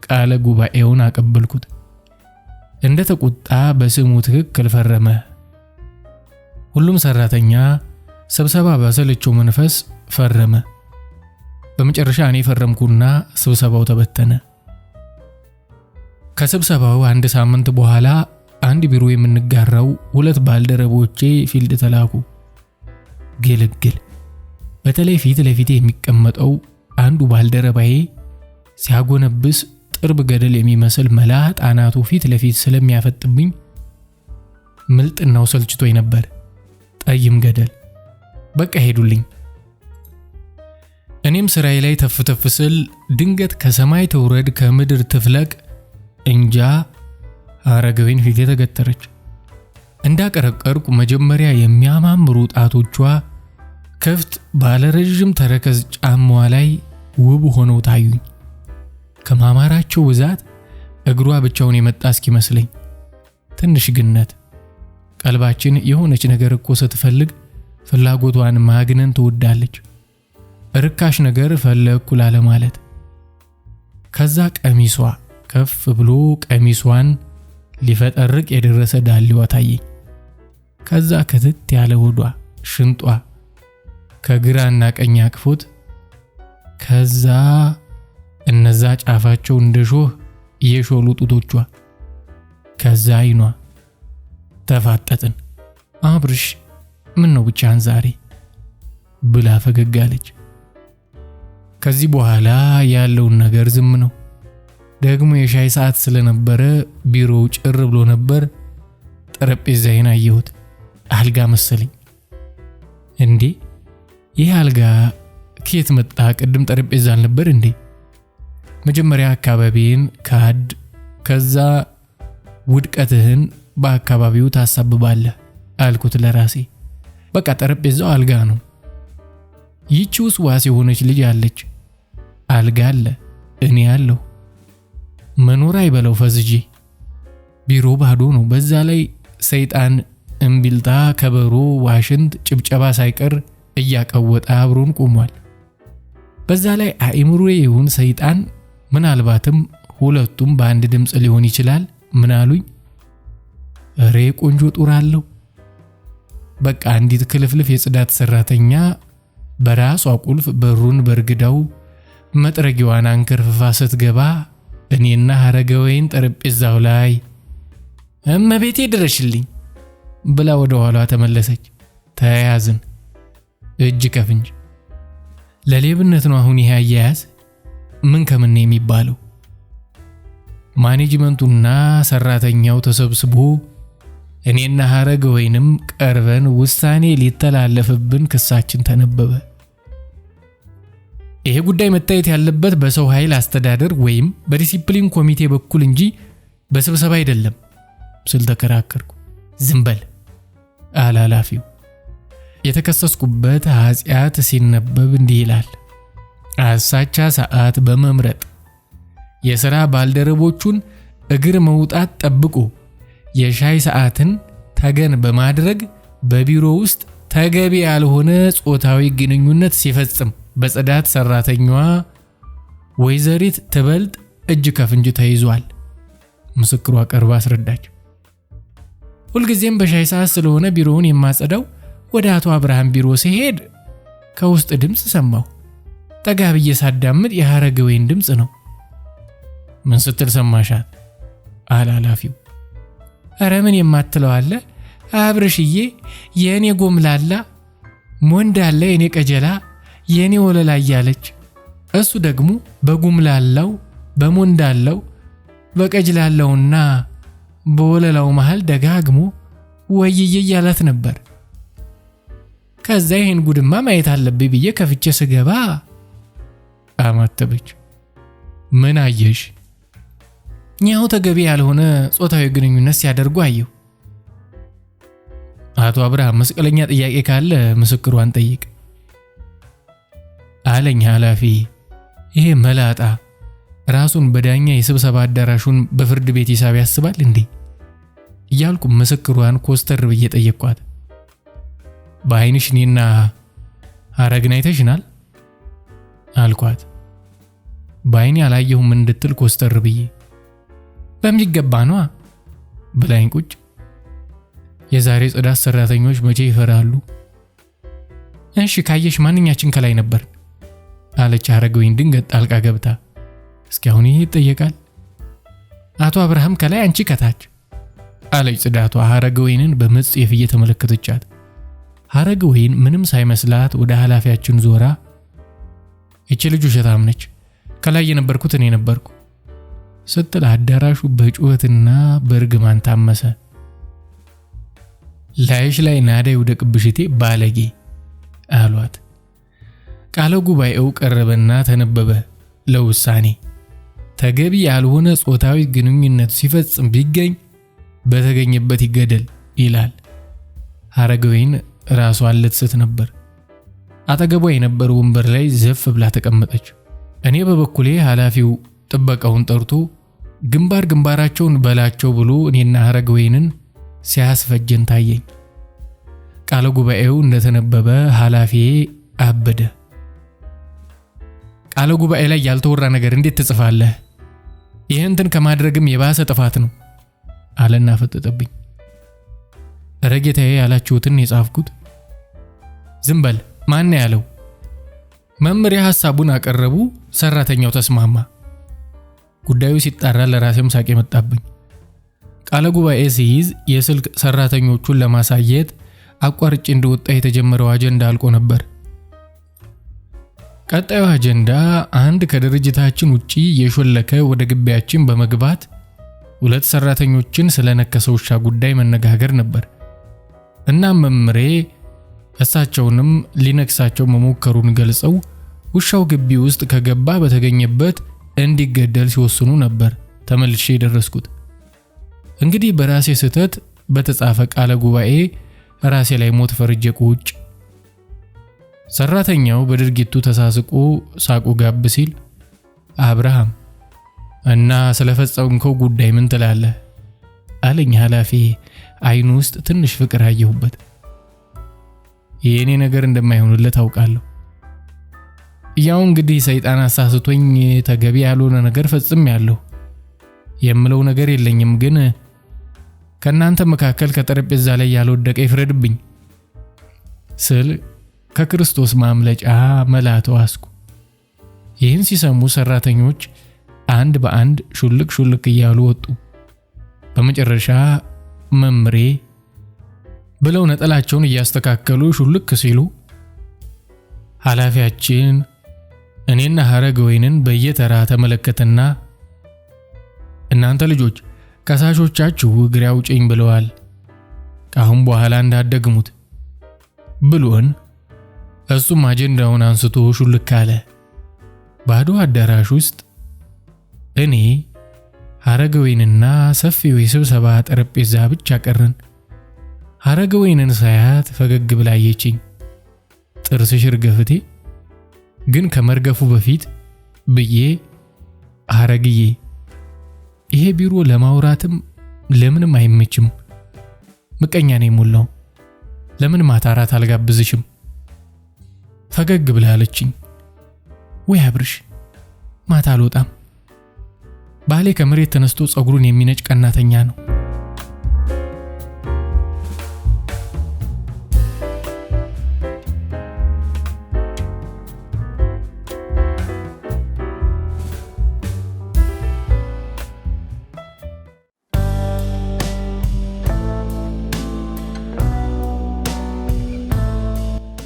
ቃለ ጉባኤውን አቀበልኩት። እንደ ተቆጣ በስሙ ትክክል ፈረመ። ሁሉም ሰራተኛ ስብሰባ ባሰለቸው መንፈስ ፈረመ። በመጨረሻ እኔ ፈረምኩና ስብሰባው ተበተነ። ከስብሰባው አንድ ሳምንት በኋላ አንድ ቢሮ የምንጋራው ሁለት ባልደረቦቼ ፊልድ ተላኩ። ግልግል። በተለይ ፊት ለፊት የሚቀመጠው አንዱ ባልደረባዬ ሲያጎነብስ ጥርብ ገደል የሚመስል መላጥ አናቱ ፊት ለፊት ስለሚያፈጥብኝ ምልጥናው ሰልችቶኝ ነበር። ጠይም ገደል። በቃ ሄዱልኝ። እኔም ስራዬ ላይ ተፍተፍ ስል ድንገት ከሰማይ ተውረድ ከምድር ትፍለቅ እንጃ አረጋዊን ፊቴ ተገተረች። እንዳቀረቀርኩ መጀመሪያ የሚያማምሩ ጣቶቿ ከፍት ባለረጅም ተረከዝ ጫማዋ ላይ ውብ ሆነው ታዩኝ። ከማማራቸው ብዛት እግሯ ብቻውን የመጣ እስኪመስለኝ ትንሽ ግነት። ቀልባችን የሆነች ነገር እኮ ስትፈልግ ፍላጎቷን ማግነን ትወዳለች። ርካሽ ነገር ፈለግኩ ላለ ማለት። ከዛ ቀሚሷ ከፍ ብሎ ቀሚሷን ሊፈጠርቅ የደረሰ ዳሌዋ ታየኝ። ከዛ ክትት ያለ ሆዷ፣ ሽንጧ ከግራና ቀኝ አቅፎት፣ ከዛ እነዛ ጫፋቸው እንደ ሾህ የሾሉ ጡቶቿ፣ ከዛ አይኗ። ተፋጠጥን። አብርሽ ምን ነው ብቻህን ዛሬ ብላ ፈገግ አለች። ከዚህ በኋላ ያለውን ነገር ዝም ነው። ደግሞ የሻይ ሰዓት ስለነበረ ቢሮው ጭር ብሎ ነበር። ጠረጴዛዬን አየሁት። አልጋ መሰለኝ። እንዴ ይህ አልጋ ከየት መጣ? ቅድም ጠረጴዛ አልነበር እንዴ? መጀመሪያ አካባቢን ካድ፣ ከዛ ውድቀትህን በአካባቢው ታሳብባለህ አልኩት ለራሴ። በቃ ጠረጴዛው አልጋ ነው። ይህቺውስ ዋስ የሆነች ልጅ አለች። አልጋ አለ፣ እኔ አለሁ። መኖር አይበለው ፈዝጂ። ቢሮ ባዶ ነው። በዛ ላይ ሰይጣን እምቢልታ፣ ከበሮ፣ ዋሽንት፣ ጭብጨባ ሳይቀር እያቀወጠ አብሮን ቆሟል። በዛ ላይ አእምሮዬ ይሁን ሰይጣን፣ ምናልባትም ሁለቱም በአንድ ድምጽ ሊሆን ይችላል። ምን አሉኝ? እሬ ቆንጆ ጡር አለው። በቃ አንዲት ክልፍልፍ የጽዳት ሰራተኛ በራሷ ቁልፍ በሩን በርግዳው መጥረጊዋን አንከርፍፋ ስትገባ እኔና ሀረገወይን ጠረጴዛው ላይ እመቤቴ ድረሽልኝ ብላ ወደ ኋላ ተመለሰች። ተያያዝን እጅ ከፍንጅ። ለሌብነት ነው አሁን ይሄ አያያዝ? ምን ከምን የሚባለው? ማኔጅመንቱና ሰራተኛው ተሰብስቦ እኔና ሀረገወይንም ቀርበን ውሳኔ ሊተላለፍብን ክሳችን ተነበበ። ይሄ ጉዳይ መታየት ያለበት በሰው ኃይል አስተዳደር ወይም በዲሲፕሊን ኮሚቴ በኩል እንጂ በስብሰባ አይደለም ስል ተከራከርኩ። ዝም በል አለ ኃላፊው። የተከሰስኩበት ኃጢአት ሲነበብ እንዲህ ይላል። አሳቻ ሰዓት በመምረጥ የሥራ ባልደረቦቹን እግር መውጣት ጠብቆ የሻይ ሰዓትን ተገን በማድረግ በቢሮ ውስጥ ተገቢ ያልሆነ ጾታዊ ግንኙነት ሲፈጽም በጽዳት ሰራተኛዋ ወይዘሪት ትበልጥ እጅ ከፍንጅ ተይዟል። ምስክሯ ቀርባ አስረዳች። ሁልጊዜም በሻይ ሰዓት ስለሆነ ቢሮውን የማጸዳው ወደ አቶ አብርሃም ቢሮ ሲሄድ ከውስጥ ድምፅ ሰማሁ። ጠጋ ብዬ ሳዳምጥ የሐረገወይን ድምፅ ነው። ምን ስትል ሰማሻት? አለ ኃላፊው። ኧረ ምን የማትለው አለ አብርሽዬ፣ የእኔ ጎምላላ ሞንዳላ፣ የኔ ቀጀላ፣ የኔ ወለላ እያለች እሱ ደግሞ በጉምላላው በሞንዳላው በቀጅላላውና በወለላው መሃል ደጋግሞ ወይዬ እያላት ነበር። ከዛ ይህን ጉድማ ማየት አለብኝ ብዬ ከፍቼ ስገባ አማተበች። ምን አየሽ? ኛው ተገቢ ያልሆነ ጾታዊ ግንኙነት ሲያደርጉ አየሁ። አቶ አብርሃም መስቀለኛ ጥያቄ ካለ ምስክሯን ጠይቅ አለኝ ኃላፊ። ይሄ መላጣ ራሱን በዳኛ የስብሰባ አዳራሹን በፍርድ ቤት ሂሳብ ያስባል እንዴ? እያልኩ ምስክሯን ኮስተር ብዬ ጠየቅኳት። በአይንሽ እኔና ሐረግን አይተሽናል አልኳት። በአይኔ አላየሁም እንድትል ኮስተር ብዬ በሚገባ ነዋ ብላኝ ቁጭ። የዛሬ ጽዳት ሰራተኞች መቼ ይፈራሉ? እሺ ካየሽ ማንኛችን ከላይ ነበር አለች ሐረገወይን ድንገት ጣልቃ ገብታ። እስኪ አሁን ይሄ ይጠየቃል? አቶ አብርሃም ከላይ አንቺ ከታች አለች ጽዳቷ ሐረገወይንን በመጽየፍ እየተመለከተቻት። ሐረገወይን ምንም ሳይመስላት ወደ ኃላፊያችን ዞራ እቺ ልጅ ውሸታም ነች፣ ከላይ የነበርኩት እኔ ነበርኩ ስትል አዳራሹ በጩኸትና በእርግማን ታመሰ። ላይሽ ላይ ናዳ ይውደቅብሽቴ ባለጌ አሏት። ቃለ ጉባኤው ቀረበና ተነበበ ለውሳኔ። ተገቢ ያልሆነ ጾታዊ ግንኙነት ሲፈጽም ቢገኝ በተገኘበት ይገደል ይላል። ሐረገወይን ራሷን ልትስት ነበር። አጠገቧ የነበረው ወንበር ላይ ዘፍ ብላ ተቀመጠች። እኔ በበኩሌ ኃላፊው ጥበቃውን ጠርቶ ግንባር ግንባራቸውን በላቸው ብሎ እኔና ሐረገወይንን ሲያስፈጀን ታየኝ። ቃለ ጉባኤው እንደተነበበ ኃላፊዬ አበደ። ቃለ ጉባኤ ላይ ያልተወራ ነገር እንዴት ትጽፋለህ? ይህንትን ከማድረግም የባሰ ጥፋት ነው አለና ፈጠጠብኝ። ረጌታዬ ያላችሁትን የጻፍኩት። ዝም በል ማን ያለው? መምሪያ ሐሳቡን አቀረቡ። ሰራተኛው ተስማማ። ጉዳዩ ሲጣራ ለራሴም ሳቄ መጣብኝ። ቃለ ጉባኤ ሲይዝ የስልክ ሰራተኞቹን ለማሳየት አቋርጬ እንደወጣ የተጀመረው አጀንዳ አልቆ ነበር። ቀጣዩ አጀንዳ አንድ ከድርጅታችን ውጪ የሾለከ ወደ ግቢያችን በመግባት ሁለት ሰራተኞችን ስለነከሰው ውሻ ጉዳይ መነጋገር ነበር። እናም መምሬ እሳቸውንም ሊነክሳቸው መሞከሩን ገልጸው ውሻው ግቢ ውስጥ ከገባ በተገኘበት እንዲገደል ሲወስኑ ነበር ተመልሼ የደረስኩት። እንግዲህ በራሴ ስህተት በተጻፈ ቃለ ጉባኤ ራሴ ላይ ሞት ፈርጄ ቁጭ። ሰራተኛው በድርጊቱ ተሳስቆ ሳቁ ጋብ ሲል አብርሃም እና ስለፈጸምከው ጉዳይ ምን ትላለህ አለኝ ኃላፊ። አይኑ ውስጥ ትንሽ ፍቅር አየሁበት። የኔ ነገር እንደማይሆንለት አውቃለሁ። ያው እንግዲህ ሰይጣን አሳስቶኝ ተገቢ ያልሆነ ነገር ፈጽሜያለሁ። የምለው ነገር የለኝም፣ ግን ከናንተ መካከል ከጠረጴዛ ላይ ያልወደቀ ይፍረድብኝ ስል ከክርስቶስ ማምለጫ መላቶ አስኩ። ይህን ሲሰሙ ሰራተኞች አንድ በአንድ ሹልክ እያሉ ወጡ። በመጨረሻ መምሬ ብለው ነጠላቸውን እያስተካከሉ ሹልክ ሲሉ ኃላፊያችን እኔና ሐረገወይንን በየተራ ተመለከተና እናንተ ልጆች ከሳሾቻችሁ እግሬ አውጪኝ ብለዋል፣ ካሁን በኋላ እንዳትደግሙት ብሎን እሱም አጀንዳውን አንስቶ ሹልክ አለ። ባዶ አዳራሽ ውስጥ እኔ ሐረገወይንና ሰፊው የስብሰባ ጠረጴዛ ብቻ ቀረን። ሐረገወይንን ሳያት ፈገግ ብላ አየችኝ። ጥርስሽ ርገፍቴ ግን ከመርገፉ በፊት ብዬ ሐረግዬ ይሄ ቢሮ ለማውራትም ለምንም አይመችም። ምቀኛ ነው የሞላው። ለምን ማታ እራት አልጋብዝሽም? ፈገግ ብላ አለችኝ። ወይ አብርሽ ማታ አልወጣም። ባሌ ከመሬት ተነስቶ ጸጉሩን የሚነጭ ቀናተኛ ነው።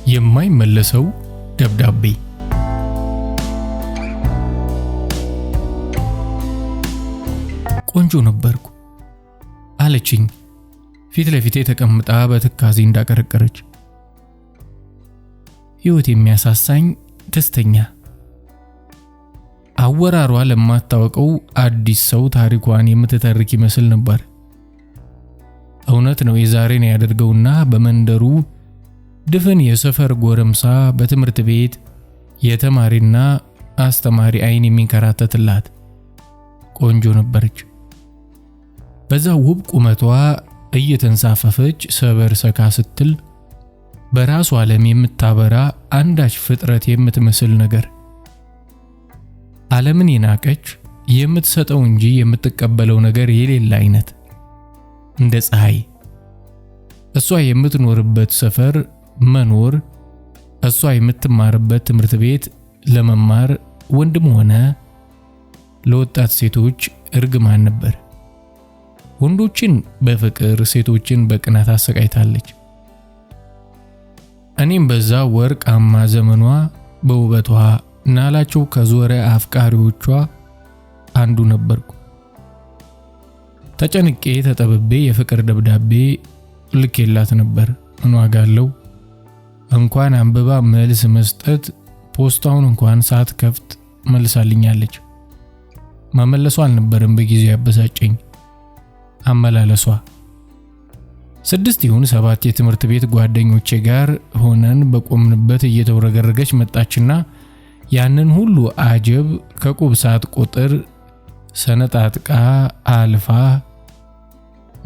የማይመለሰው ደብዳቤ። ቆንጆ ነበርኩ አለችኝ ፊት ለፊቴ ተቀምጣ በትካዜ እንዳቀረቀረች። ሕይወት የሚያሳሳኝ ደስተኛ። አወራሯ ለማታውቀው አዲስ ሰው ታሪኳን የምትተርክ ይመስል ነበር። እውነት ነው የዛሬን ያደርገውና በመንደሩ ድፍን የሰፈር ጎረምሳ በትምህርት ቤት የተማሪና አስተማሪ አይን የሚንከራተትላት ቆንጆ ነበረች። በዛ ውብ ቁመቷ እየተንሳፈፈች ሰበር ሰካ ስትል በራሷ ዓለም የምታበራ አንዳች ፍጥረት የምትመስል ነገር። ዓለምን የናቀች የምትሰጠው እንጂ የምትቀበለው ነገር የሌለ አይነት እንደ ፀሐይ። እሷ የምትኖርበት ሰፈር መኖር፣ እሷ የምትማርበት ትምህርት ቤት ለመማር ወንድም ሆነ ለወጣት ሴቶች እርግማን ነበር። ወንዶችን በፍቅር ሴቶችን በቅናት አሰቃይታለች። እኔም በዛ ወርቃማ ዘመኗ በውበቷ ናላቸው ከዞረ አፍቃሪዎቿ አንዱ ነበርኩ። ተጨንቄ ተጠብቤ የፍቅር ደብዳቤ ልኬላት ነበር። እንዋጋለው እንኳን አንብባ መልስ መስጠት ፖስታውን እንኳን ሳትከፍት መልሳልኛለች። ማመለሷ አልነበረም በጊዜው ያበሳጨኝ፣ አመላለሷ። 6 ይሁን 7 የትምህርት ቤት ጓደኞቼ ጋር ሆነን በቆምንበት እየተወረገረገች መጣችና ያንን ሁሉ አጀብ ከቁብ ሰዓት ቁጥር ሰነጣጥቃ አልፋ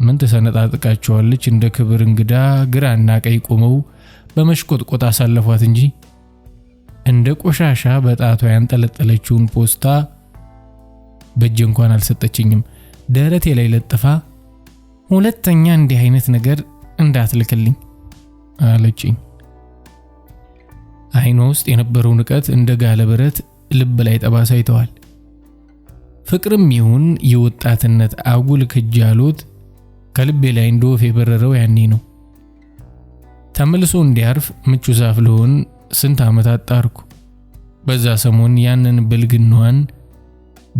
ምን ተሰነጣጥቃቸዋለች። እንደ ክብር እንግዳ ግራና ቀኝ ቆመው በመሽቆጥቆጥ አሳለፏት እንጂ እንደ ቆሻሻ በጣቷ ያንጠለጠለችውን ፖስታ በእጅ እንኳን አልሰጠችኝም። ደረቴ ላይ ለጥፋ ሁለተኛ እንዲህ አይነት ነገር እንዳትልክልኝ አለችኝ። አይኗ ውስጥ የነበረው ንቀት እንደ ጋለ ብረት ልብ ላይ ጠባሳ ይተዋል። ፍቅርም ይሁን የወጣትነት አጉል ክጃሎት ከልቤ ላይ እንደ ወፍ የበረረው ያኔ ነው። ተመልሶ እንዲያርፍ ምቹ ዛፍ ልሆን ስንት ዓመታት ጣርኩ። በዛ ሰሞን ያንን ብልግናዋን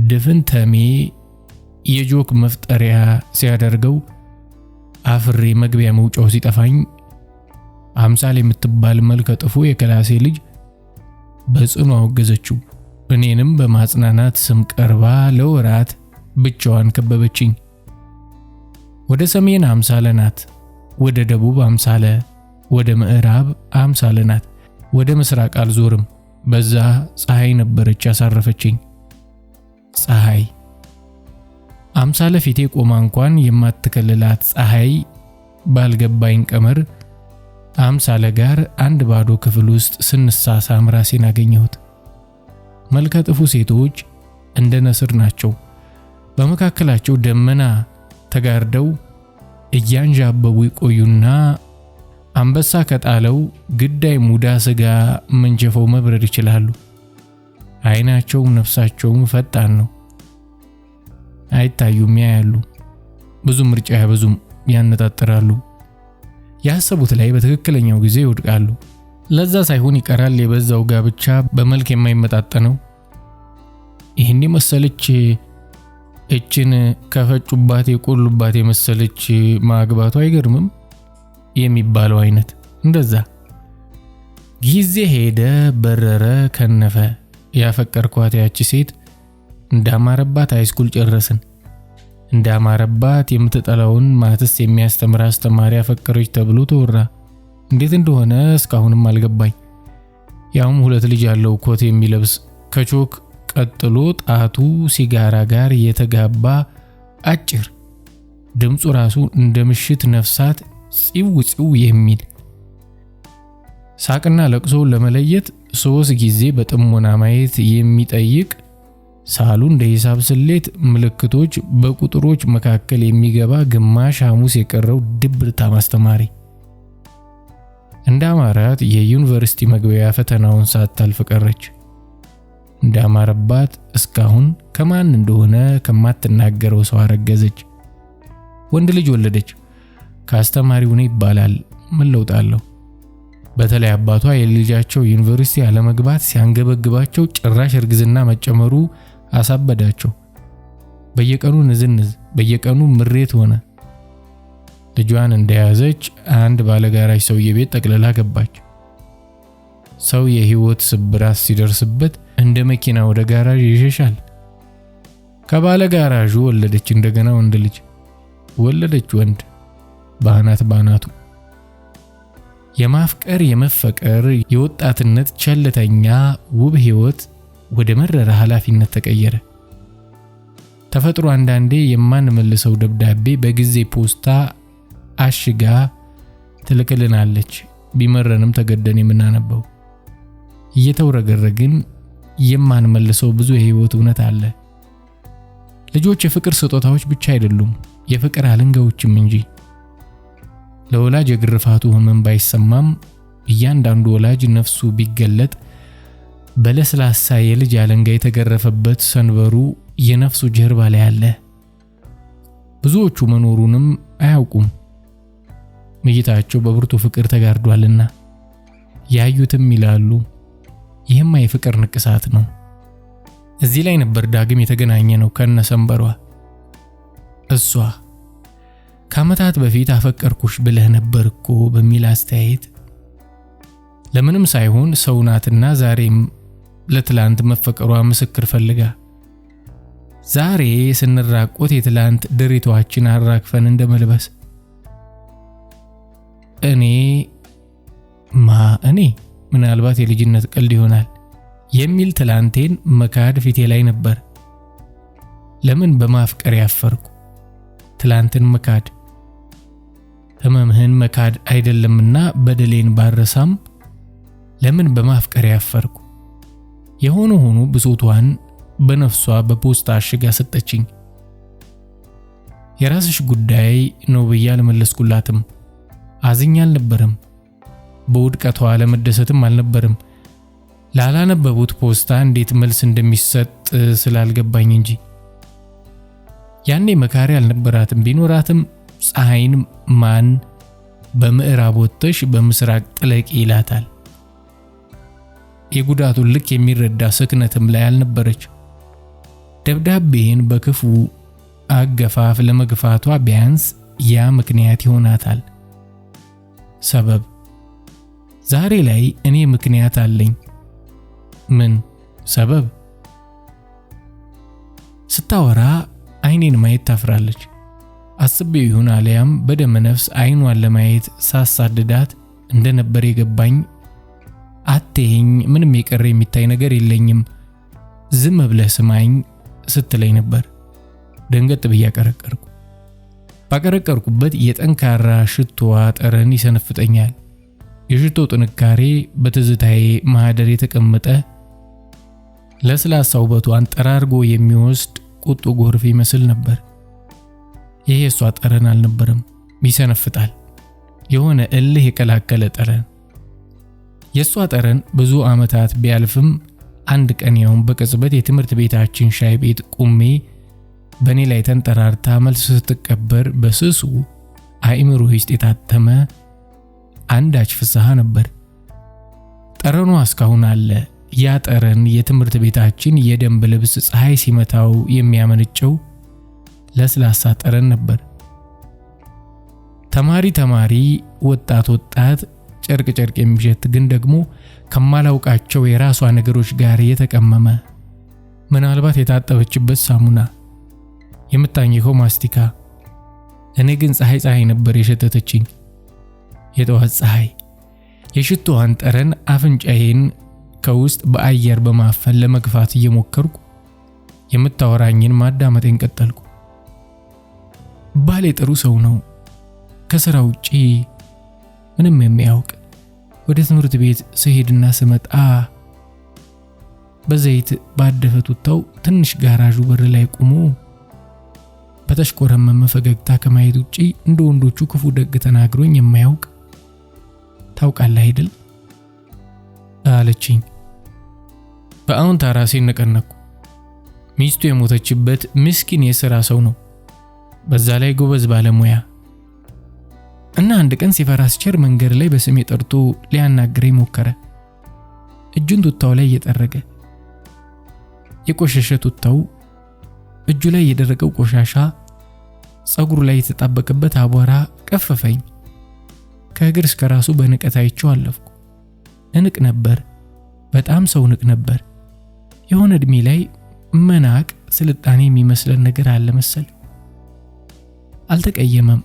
ድፍን ተሜ የጆክ መፍጠሪያ ሲያደርገው አፍሬ መግቢያ መውጫው ሲጠፋኝ አምሳል የምትባል መልከ ጥፉ የክላሴ ልጅ በጽኑ አወገዘችው። እኔንም በማጽናናት ስም ቀርባ ለወራት ብቻዋን ከበበችኝ። ወደ ሰሜን አምሳለ ናት፣ ወደ ደቡብ አምሳለ፣ ወደ ምዕራብ አምሳለ ናት፣ ወደ ምስራቅ አልዞርም። በዛ ፀሐይ ነበረች ያሳረፈችኝ። ፀሐይ አምሳለ ፊቴ ቆማ እንኳን የማትከልላት ፀሐይ ባልገባኝ ቀመር አምሳለ ጋር አንድ ባዶ ክፍል ውስጥ ስንሳሳም ራሴን አገኘሁት። መልከ ጥፉ ሴቶች እንደ ነስር ናቸው። በመካከላቸው ደመና ተጋርደው እያንዣበቡ ይቆዩና አንበሳ ከጣለው ግዳይ ሙዳ ስጋ መንጀፈው መብረር ይችላሉ። አይናቸውም ነፍሳቸውም ፈጣን ነው። አይታዩም፣ ያያሉ። ብዙ ምርጫ ያበዙም፣ ያነጣጥራሉ። ያሰቡት ላይ በትክክለኛው ጊዜ ይወድቃሉ። ለዛ ሳይሆን ይቀራል የበዛው ጋብቻ በመልክ የማይመጣጠነው። ይህን መሰለች እችን ከፈጩባት የቆሉባት የመሰለች ማግባቱ አይገርምም የሚባለው አይነት እንደዛ። ጊዜ ሄደ፣ በረረ፣ ከነፈ። ያፈቀርኳት ያቺ ሴት እንዳማረባት ሃይስኩል ጨረስን። እንዳማረባት የምትጠላውን ማትስ የሚያስተምር አስተማሪ አፈቀረች ተብሎ ተወራ። እንዴት እንደሆነ እስካሁንም አልገባኝ። ያውም 2 ልጅ ያለው ኮት የሚለብስ ከቾክ ቀጥሎ ጣቱ ሲጋራ ጋር የተጋባ አጭር፣ ድምፁ ራሱ እንደ ምሽት ነፍሳት ጽው የሚል፣ ሳቅና ለቅሶውን ለመለየት 3 ጊዜ በጥሞና ማየት የሚጠይቅ፣ ሳሉ እንደ ሂሳብ ስሌት ምልክቶች በቁጥሮች መካከል የሚገባ ግማሽ ሐሙስ የቀረው ድብርታም አስተማሪ። እንዳማራት የዩኒቨርሲቲ መግቢያ ፈተናውን ሳታልፍ ቀረች። እንዳማረባት እስካሁን ከማን እንደሆነ ከማትናገረው ሰው አረገዘች። ወንድ ልጅ ወለደች። ከአስተማሪው ነው ይባላል። ምን ለውጥ አለው? በተለይ አባቷ የልጃቸው ዩኒቨርሲቲ አለመግባት ሲያንገበግባቸው ጭራሽ እርግዝና መጨመሩ አሳበዳቸው። በየቀኑ ንዝንዝ፣ በየቀኑ ምሬት ሆነ። ልጇን እንደያዘች አንድ ባለጋራጅ ሰውዬ ቤት ጠቅልላ ገባች። ሰው የህይወት ስብራት ሲደርስበት እንደ መኪና ወደ ጋራዥ ይሸሻል። ከባለጋራዡ ወለደች እንደገና ወንድ ልጅ ወለደች። ወንድ ባናቱ የማፍቀር የመፈቀር የወጣትነት ቸልተኛ ውብ ህይወት ወደ መረረ ኃላፊነት ተቀየረ። ተፈጥሮ አንዳንዴ የማንመልሰው ደብዳቤ በጊዜ ፖስታ አሽጋ ትልክልናለች። ቢመረንም ተገደን የምናነበው እየተውረገረግን የማንመልሰው ብዙ የህይወት እውነት አለ። ልጆች የፍቅር ስጦታዎች ብቻ አይደሉም፣ የፍቅር አለንጋዎችም እንጂ። ለወላጅ የግርፋቱ ህመም ባይሰማም እያንዳንዱ ወላጅ ነፍሱ ቢገለጥ በለስላሳ የልጅ አለንጋ የተገረፈበት ሰንበሩ የነፍሱ ጀርባ ላይ አለ። ብዙዎቹ መኖሩንም አያውቁም። እይታቸው በብርቱ ፍቅር ተጋርዷልና ያዩትም ይላሉ ይህማ የፍቅር ንቅሳት ነው። እዚህ ላይ ነበር ዳግም የተገናኘ ነው ከነሰንበሯ። እሷ ከዓመታት በፊት አፈቀርኩሽ ብለህ ነበርኮ በሚል አስተያየት ለምንም ሳይሆን ሰውናትና ዛሬም ለትላንት መፈቀሯ ምስክር ፈልጋ ዛሬ ስንራቆት የትላንት ድሪቷችን አራግፈን እንደመልበስ እኔ ምናልባት የልጅነት ቀልድ ይሆናል የሚል ትላንቴን መካድ ፊቴ ላይ ነበር። ለምን በማፍቀር ያፈርኩ? ትላንትን መካድ ህመምህን መካድ አይደለምና በደሌን ባረሳም ለምን በማፍቀር ያፈርኩ? የሆነ ሆኖ ብሶቷን በነፍሷ በፖስታ አሽጋ ሰጠችኝ። የራስሽ ጉዳይ ነው ብዬ አልመለስኩላትም። አዝኛ አልነበረም። በውድቀቷ ለመደሰትም አልነበረም። ላላነበቡት ፖስታ እንዴት መልስ እንደሚሰጥ ስላልገባኝ እንጂ። ያኔ መካሪ አልነበራትም። ቢኖራትም ፀሐይን ማን በምዕራብ ወጥተሽ በምስራቅ ጥለቂ ይላታል። የጉዳቱን ልክ የሚረዳ ስክነትም ላይ አልነበረች። ደብዳቤን በክፉ አገፋፍ ለመግፋቷ ቢያንስ ያ ምክንያት ይሆናታል። ሰበብ ዛሬ ላይ እኔ ምክንያት አለኝ። ምን ሰበብ? ስታወራ አይኔን ማየት ታፍራለች። አስቤው ይሁን አለያም በደመ ነፍስ አይኗን ለማየት ሳሳድዳት እንደነበር የገባኝ አትይኝ፣ ምንም የቀረ የሚታይ ነገር የለኝም፣ ዝም ብለህ ስማኝ ስትለኝ ነበር። ደንገጥ ብዬ አቀረቀርኩ። ባቀረቀርኩበት የጠንካራ ሽቶዋ ጠረን ይሰነፍጠኛል። የሽቶ ጥንካሬ በትዝታዬ ማህደር የተቀመጠ ለስላሳ ውበቷን ጠራርጎ የሚወስድ ቁጡ ጎርፍ ይመስል ነበር። ይሄ እሷ ጠረን አልነበረም፣ ይሰነፍጣል። የሆነ እልህ የቀላቀለ ጠረን። የሷ ጠረን ብዙ ዓመታት ቢያልፍም አንድ ቀን ያውን በቅጽበት የትምህርት ቤታችን ሻይ ቤት ቁሜ በኔ ላይ ተንጠራርታ መልስ ስትቀበር በስሱ አእምሮ ውስጥ የታተመ አንዳች ፍስሐ ነበር። ጠረኗ እስካሁን አለ። ያ ጠረን የትምህርት ቤታችን የደንብ ልብስ ፀሐይ ሲመታው የሚያመነጨው ለስላሳ ጠረን ነበር። ተማሪ ወጣት ጨርቅ የሚሸት ግን ደግሞ ከማላውቃቸው የራሷ ነገሮች ጋር የተቀመመ፣ ምናልባት የታጠበችበት ሳሙና፣ የምታኝከው ማስቲካ። እኔ ግን ፀሐይ ነበር የሸተተችኝ። የጠዋት ፀሐይ የሽቶዋን ጠረን አፍንጫዬን ከውስጥ በአየር በማፈን ለመግፋት እየሞከርኩ የምታወራኝን ማዳመጤን ቀጠልኩ። ባሌ ጥሩ ሰው ነው። ከሥራ ውጪ ምንም የሚያውቅ። ወደ ትምህርት ቤት ስሄድና ስመጣ በዘይት ባደፈ ቱታው ትንሽ ጋራዡ በር ላይ ቆሞ በተሽኮረመመ ፈገግታ ከማየት ውጪ እንደ ወንዶቹ ክፉ ደግ ተናግሮኝ የማያውቅ። ታውቃለህ አይደል አለችኝ። በአዎንታ ራሴን ነቀነቅኩ። ሚስቱ የሞተችበት ምስኪን የሥራ ሰው ነው። በዛ ላይ ጎበዝ ባለሙያ እና አንድ ቀን ሲፈራ ሲቸር መንገድ ላይ በስሜ ጠርቶ ሊያናግረኝ ሞከረ። እጁን ቱታው ላይ እየጠረገ የቆሸሸ ቱታው፣ እጁ ላይ የደረቀው ቆሻሻ፣ ፀጉሩ ላይ የተጣበቀበት አቧራ ቀፈፈኝ። ከእግር እስከ ራሱ በንቀት አይቼው አለፍኩ። እንቅ ነበር፣ በጣም ሰው ንቅ ነበር። የሆነ እድሜ ላይ መናቅ ስልጣኔ የሚመስለን ነገር አለ መሰል። አልተቀየመም።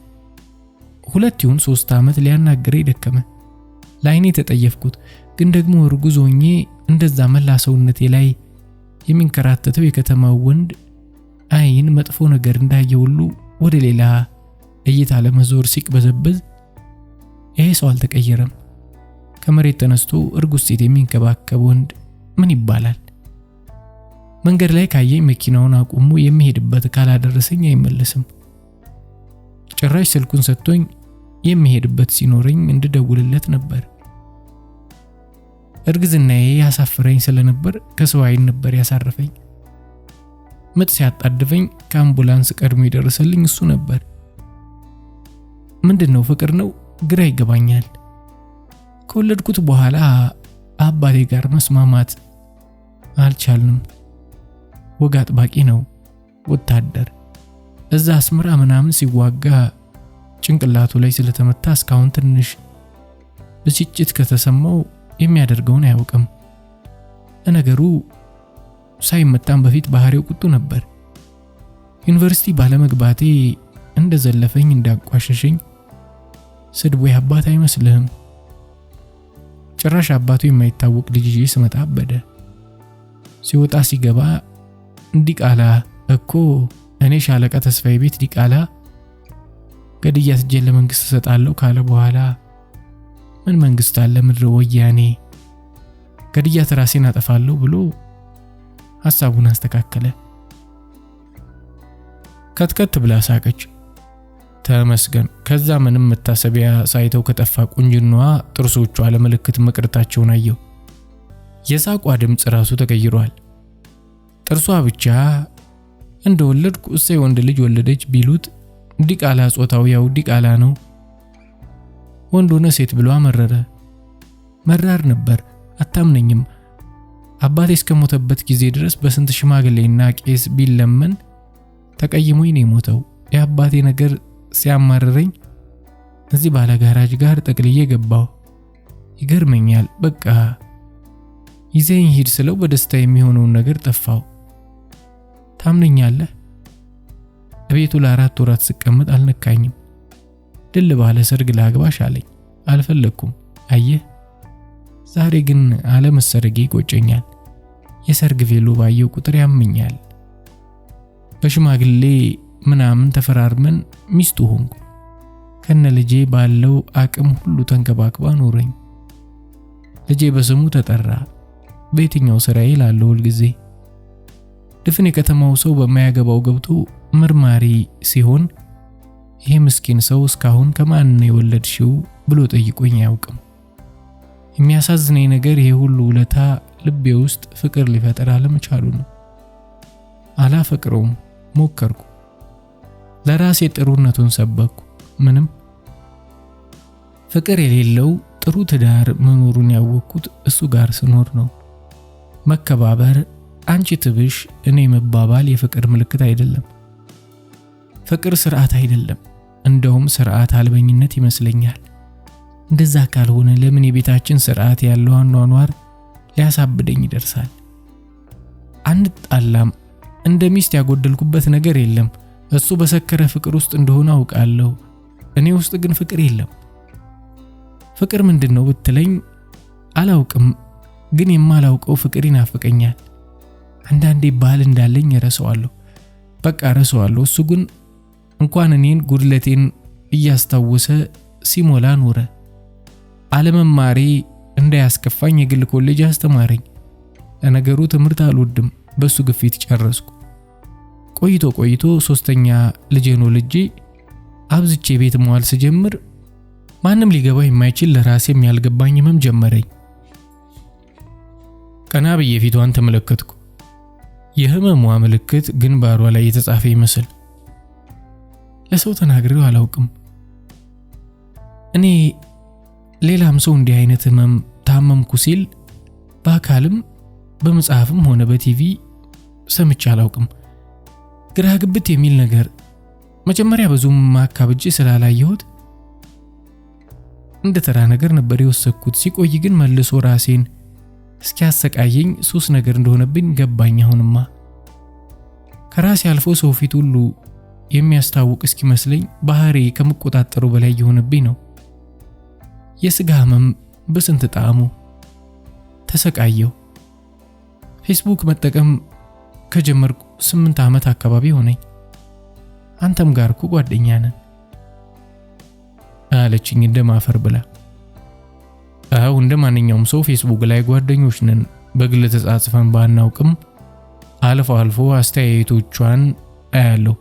2-3 ዓመት ሊያናግረኝ ደከመ። ላይኔ ተጠየፍኩት። ግን ደግሞ እርጉዝ ሆኜ እንደዛ መላ ሰውነቴ ላይ የሚንከራተተው የከተማው ወንድ አይን መጥፎ ነገር እንዳየ ሁሉ ወደ ሌላ እይታ ለመዞር ሲቅበዘበዝ ይሄ ሰው አልተቀየረም። ከመሬት ተነስቶ እርጉዝ ሴት የሚንከባከብ ወንድ ምን ይባላል? መንገድ ላይ ካየኝ መኪናውን አቁሞ የሚሄድበት ካላደረሰኝ አይመለስም። ጭራሽ ስልኩን ሰጥቶኝ የሚሄድበት ሲኖረኝ እንድደውልለት ነበር። እርግዝናዬ ያሳፍረኝ ስለነበር ከሰው አይን ነበር ያሳረፈኝ። ምጥ ሲያጣድፈኝ ከአምቡላንስ ቀድሞ የደረሰልኝ እሱ ነበር። ምንድነው ፍቅር ነው? ግራ ይገባኛል። ከወለድኩት በኋላ አባቴ ጋር መስማማት አልቻልንም። ወግ አጥባቂ ነው፣ ወታደር። እዛ አስመራ ምናምን ሲዋጋ ጭንቅላቱ ላይ ስለተመታ እስካሁን ትንሽ ብስጭት ከተሰማው የሚያደርገውን አያውቅም። ለነገሩ ሳይመታም በፊት ባህሪው ቁጡ ነበር። ዩኒቨርሲቲ ባለመግባቴ እንደዘለፈኝ እንዳቋሸሸኝ ስድቡ አባት አይመስልህም። ጭራሽ አባቱ የማይታወቅ ልጅ ይዤ ስመጣ አበደ። ሲወጣ ሲገባ ዲቃላ እኮ እኔ ሻለቃ ተስፋዬ ቤት ዲቃላ ገድያት እጄን ለመንግስት እሰጣለሁ ካለ በኋላ ምን መንግስት አለ ምድረ ወያኔ፣ ገድያት ራሴን አጠፋለሁ ብሎ ሐሳቡን አስተካከለ። ከትከት ብላ ሳቀች። ተመስገን። ከዛ ምንም መታሰቢያ ሳይተው ከጠፋ ቁንጅናዋ ጥርሶቿ ለምልክት መቅረታቸውን አየው። የሳቋ ድምጽ ራሱ ተቀይሯል። ጥርሷ ብቻ እንደወለድኩ እሰይ ወንድ ልጅ ወለደች ቢሉት ዲቃላ ጾታው ያው ዲቃላ ነው። ወንድ ሆነ ሴት ብሎ አመረረ። መራር ነበር። አታምነኝም። አባቴ እስከሞተበት ጊዜ ድረስ በስንት ሽማግሌና ቄስ ቢለመን ተቀይሞኝ ነው የሞተው። የአባቴ ነገር ሲያማርረኝ እዚህ ባለ ጋራጅ ጋር ጠቅልዬ ገባው። ይገርመኛል። በቃ ይዘኝ ሂድ ስለው በደስታ የሚሆነውን ነገር ጠፋው። ታምነኛለህ? እቤቱ ለ4 ወራት ስቀመጥ አልነካኝም። ድል ባለ ሰርግ ላግባሽ አለኝ። አልፈለኩም። አየህ፣ ዛሬ ግን አለመሰረጌ ይቆጨኛል። የሰርግ ቬሎ ባየው ቁጥር ያመኛል። በሽማግሌ ምናምን ተፈራርመን ሚስቱ ሆንኩ። ከነ ልጄ ባለው አቅም ሁሉ ተንከባክባ ኖረኝ። ልጄ በስሙ ተጠራ። በየትኛው ስራዬ ላለው ሁልጊዜ ድፍን የከተማው ሰው በማያገባው ገብቶ መርማሪ ሲሆን ይሄ ምስኪን ሰው እስካሁን ከማን ነው የወለድሽው ብሎ ጠይቆኝ አያውቅም። የሚያሳዝነኝ ነገር ይሄ ሁሉ ውለታ ልቤ ውስጥ ፍቅር ሊፈጠር አለመቻሉ ነው። አላፈቅረውም። ሞከርኩ። ለራሴ ጥሩነቱን ሰበኩ። ምንም ፍቅር የሌለው ጥሩ ትዳር መኖሩን ያወቅኩት እሱ ጋር ስኖር ነው። መከባበር፣ አንቺ ትብሽ እኔ መባባል የፍቅር ምልክት አይደለም። ፍቅር ስርዓት አይደለም። እንደውም ስርዓት አልበኝነት ይመስለኛል። እንደዛ ካልሆነ ለምን የቤታችን ስርዓት ያለው አኗኗር ሊያሳብደኝ ይደርሳል? አንጣላም። እንደ ሚስት ያጎደልኩበት ነገር የለም። እሱ በሰከረ ፍቅር ውስጥ እንደሆነ አውቃለሁ። እኔ ውስጥ ግን ፍቅር የለም። ፍቅር ምንድነው ብትለኝ አላውቅም፣ ግን የማላውቀው ፍቅር ይናፍቀኛል። አንዳንዴ ባል እንዳለኝ እረሳዋለሁ። በቃ እረሳዋለሁ። እሱ ግን እንኳን እኔን ጉድለቴን እያስታወሰ ሲሞላ ኖረ። አለመማሬ እንዳያስከፋኝ የግል ኮሌጅ አስተማረኝ። ለነገሩ ትምህርት አልወድም፣ በሱ ግፊት ጨረስኩ። ቆይቶ ሶስተኛ ልጄን ወልጄ አብዝቼ ቤት መዋል ስጀምር ማንም ሊገባ የማይችል ለራሴም ያልገባኝ ህመም ጀመረኝ። ቀና ብዬ ፊቷን ተመለከትኩ። የህመሟ ምልክት ግንባሯ ላይ የተጻፈ ይመስል። ለሰው ተናግሬው አላውቅም። እኔ ሌላም ሰው እንዲህ አይነት ህመም ታመምኩ ሲል በአካልም በመጽሐፍም ሆነ በቲቪ ሰምቼ አላውቅም። ግራ ግብት የሚል ነገር መጀመሪያ ብዙም ማካብጄ ስላላየሁት እንደ ተራ ነገር ነበር የወሰድኩት። ሲቆይ ግን መልሶ ራሴን እስኪያሰቃየኝ ሱስ ነገር እንደሆነብኝ ገባኝ። አሁንማ ከራሴ አልፎ ሰው ፊት ሁሉ የሚያስታውቅ እስኪመስለኝ ባህሪ ከመቆጣጠሩ በላይ የሆነብኝ ነው። የስጋ ህመም በስንት ጣዕሙ ተሰቃየው። ፌስቡክ መጠቀም ከጀመርኩ 8 ዓመት አካባቢ ሆነኝ። አንተም ጋር እኮ ጓደኛ ነን አለችኝ እንደማፈር ብላ። አዎ እንደ ማንኛውም ሰው ፌስቡክ ላይ ጓደኞች ነን። በግል ተጻጽፈን ባናውቅም አልፎ አልፎ አስተያየቶቿን አያለሁ።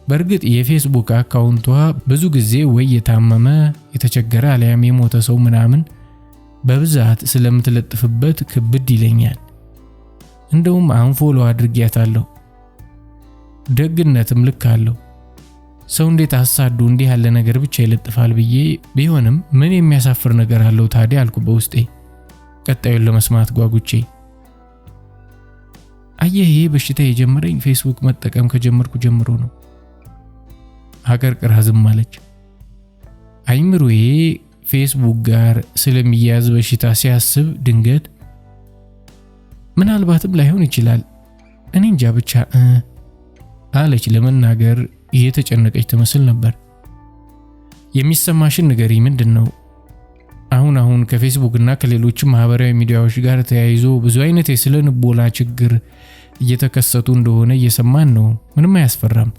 በእርግጥ የፌስቡክ አካውንቷ ብዙ ጊዜ ወይ የታመመ የተቸገረ አለያም የሞተ ሰው ምናምን በብዛት ስለምትለጥፍበት ክብድ ይለኛል። እንደውም አንፎሎ አድርጊያታለሁ። ደግነትም ልክ አለው። ሰው እንዴት አሳዱ እንዲህ ያለ ነገር ብቻ ይለጥፋል ብዬ ቢሆንም ምን የሚያሳፍር ነገር አለው ታዲያ አልኩ በውስጤ ቀጣዩን ለመስማት ጓጉቼ። አየህ ይሄ በሽታ የጀመረኝ ፌስቡክ መጠቀም ከጀመርኩ ጀምሮ ነው። አቀርቅራ ዝም አለች። አይምሮዬ ፌስቡክ ጋር ስለሚያዝ በሽታ ሲያስብ ድንገት ምናልባትም ላይሆን ይችላል እኔ እንጃ ብቻ አለች። ለመናገር እየተጨነቀች ትመስል ነበር። የሚሰማሽን ንገሪ፣ ምንድነው? አሁን ከፌስቡክ እና ከሌሎች ማህበራዊ ሚዲያዎች ጋር ተያይዞ ብዙ አይነት የስነ ልቦና ችግር እየተከሰቱ እንደሆነ እየሰማን ነው። ምንም አያስፈራም።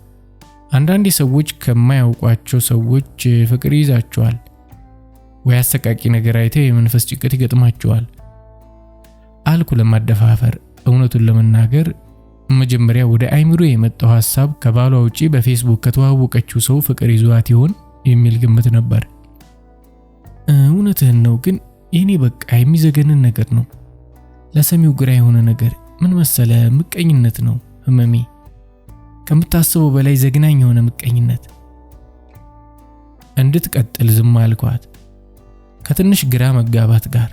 አንዳንድ ሰዎች ከማያውቋቸው ሰዎች ፍቅር ይዛቸዋል፣ ወይ አሰቃቂ ነገር አይተው የመንፈስ ጭንቀት ይገጥማቸዋል አልኩ ለማደፋፈር። እውነቱን ለመናገር መጀመሪያ ወደ አይምሮ የመጣው ሐሳብ ከባሏ ውጪ በፌስቡክ ከተዋወቀችው ሰው ፍቅር ይዟት ይሆን የሚል ግምት ነበር። እውነትህን ነው፣ ግን የኔ በቃ የሚዘገንን ነገር ነው። ለሰሚው ግራ የሆነ ነገር ምን መሰለ፣ ምቀኝነት ነው ህመሜ። ከምታስበው በላይ ዘግናኝ የሆነ ምቀኝነት። እንድትቀጥል ዝም አልኳት ከትንሽ ግራ መጋባት ጋር።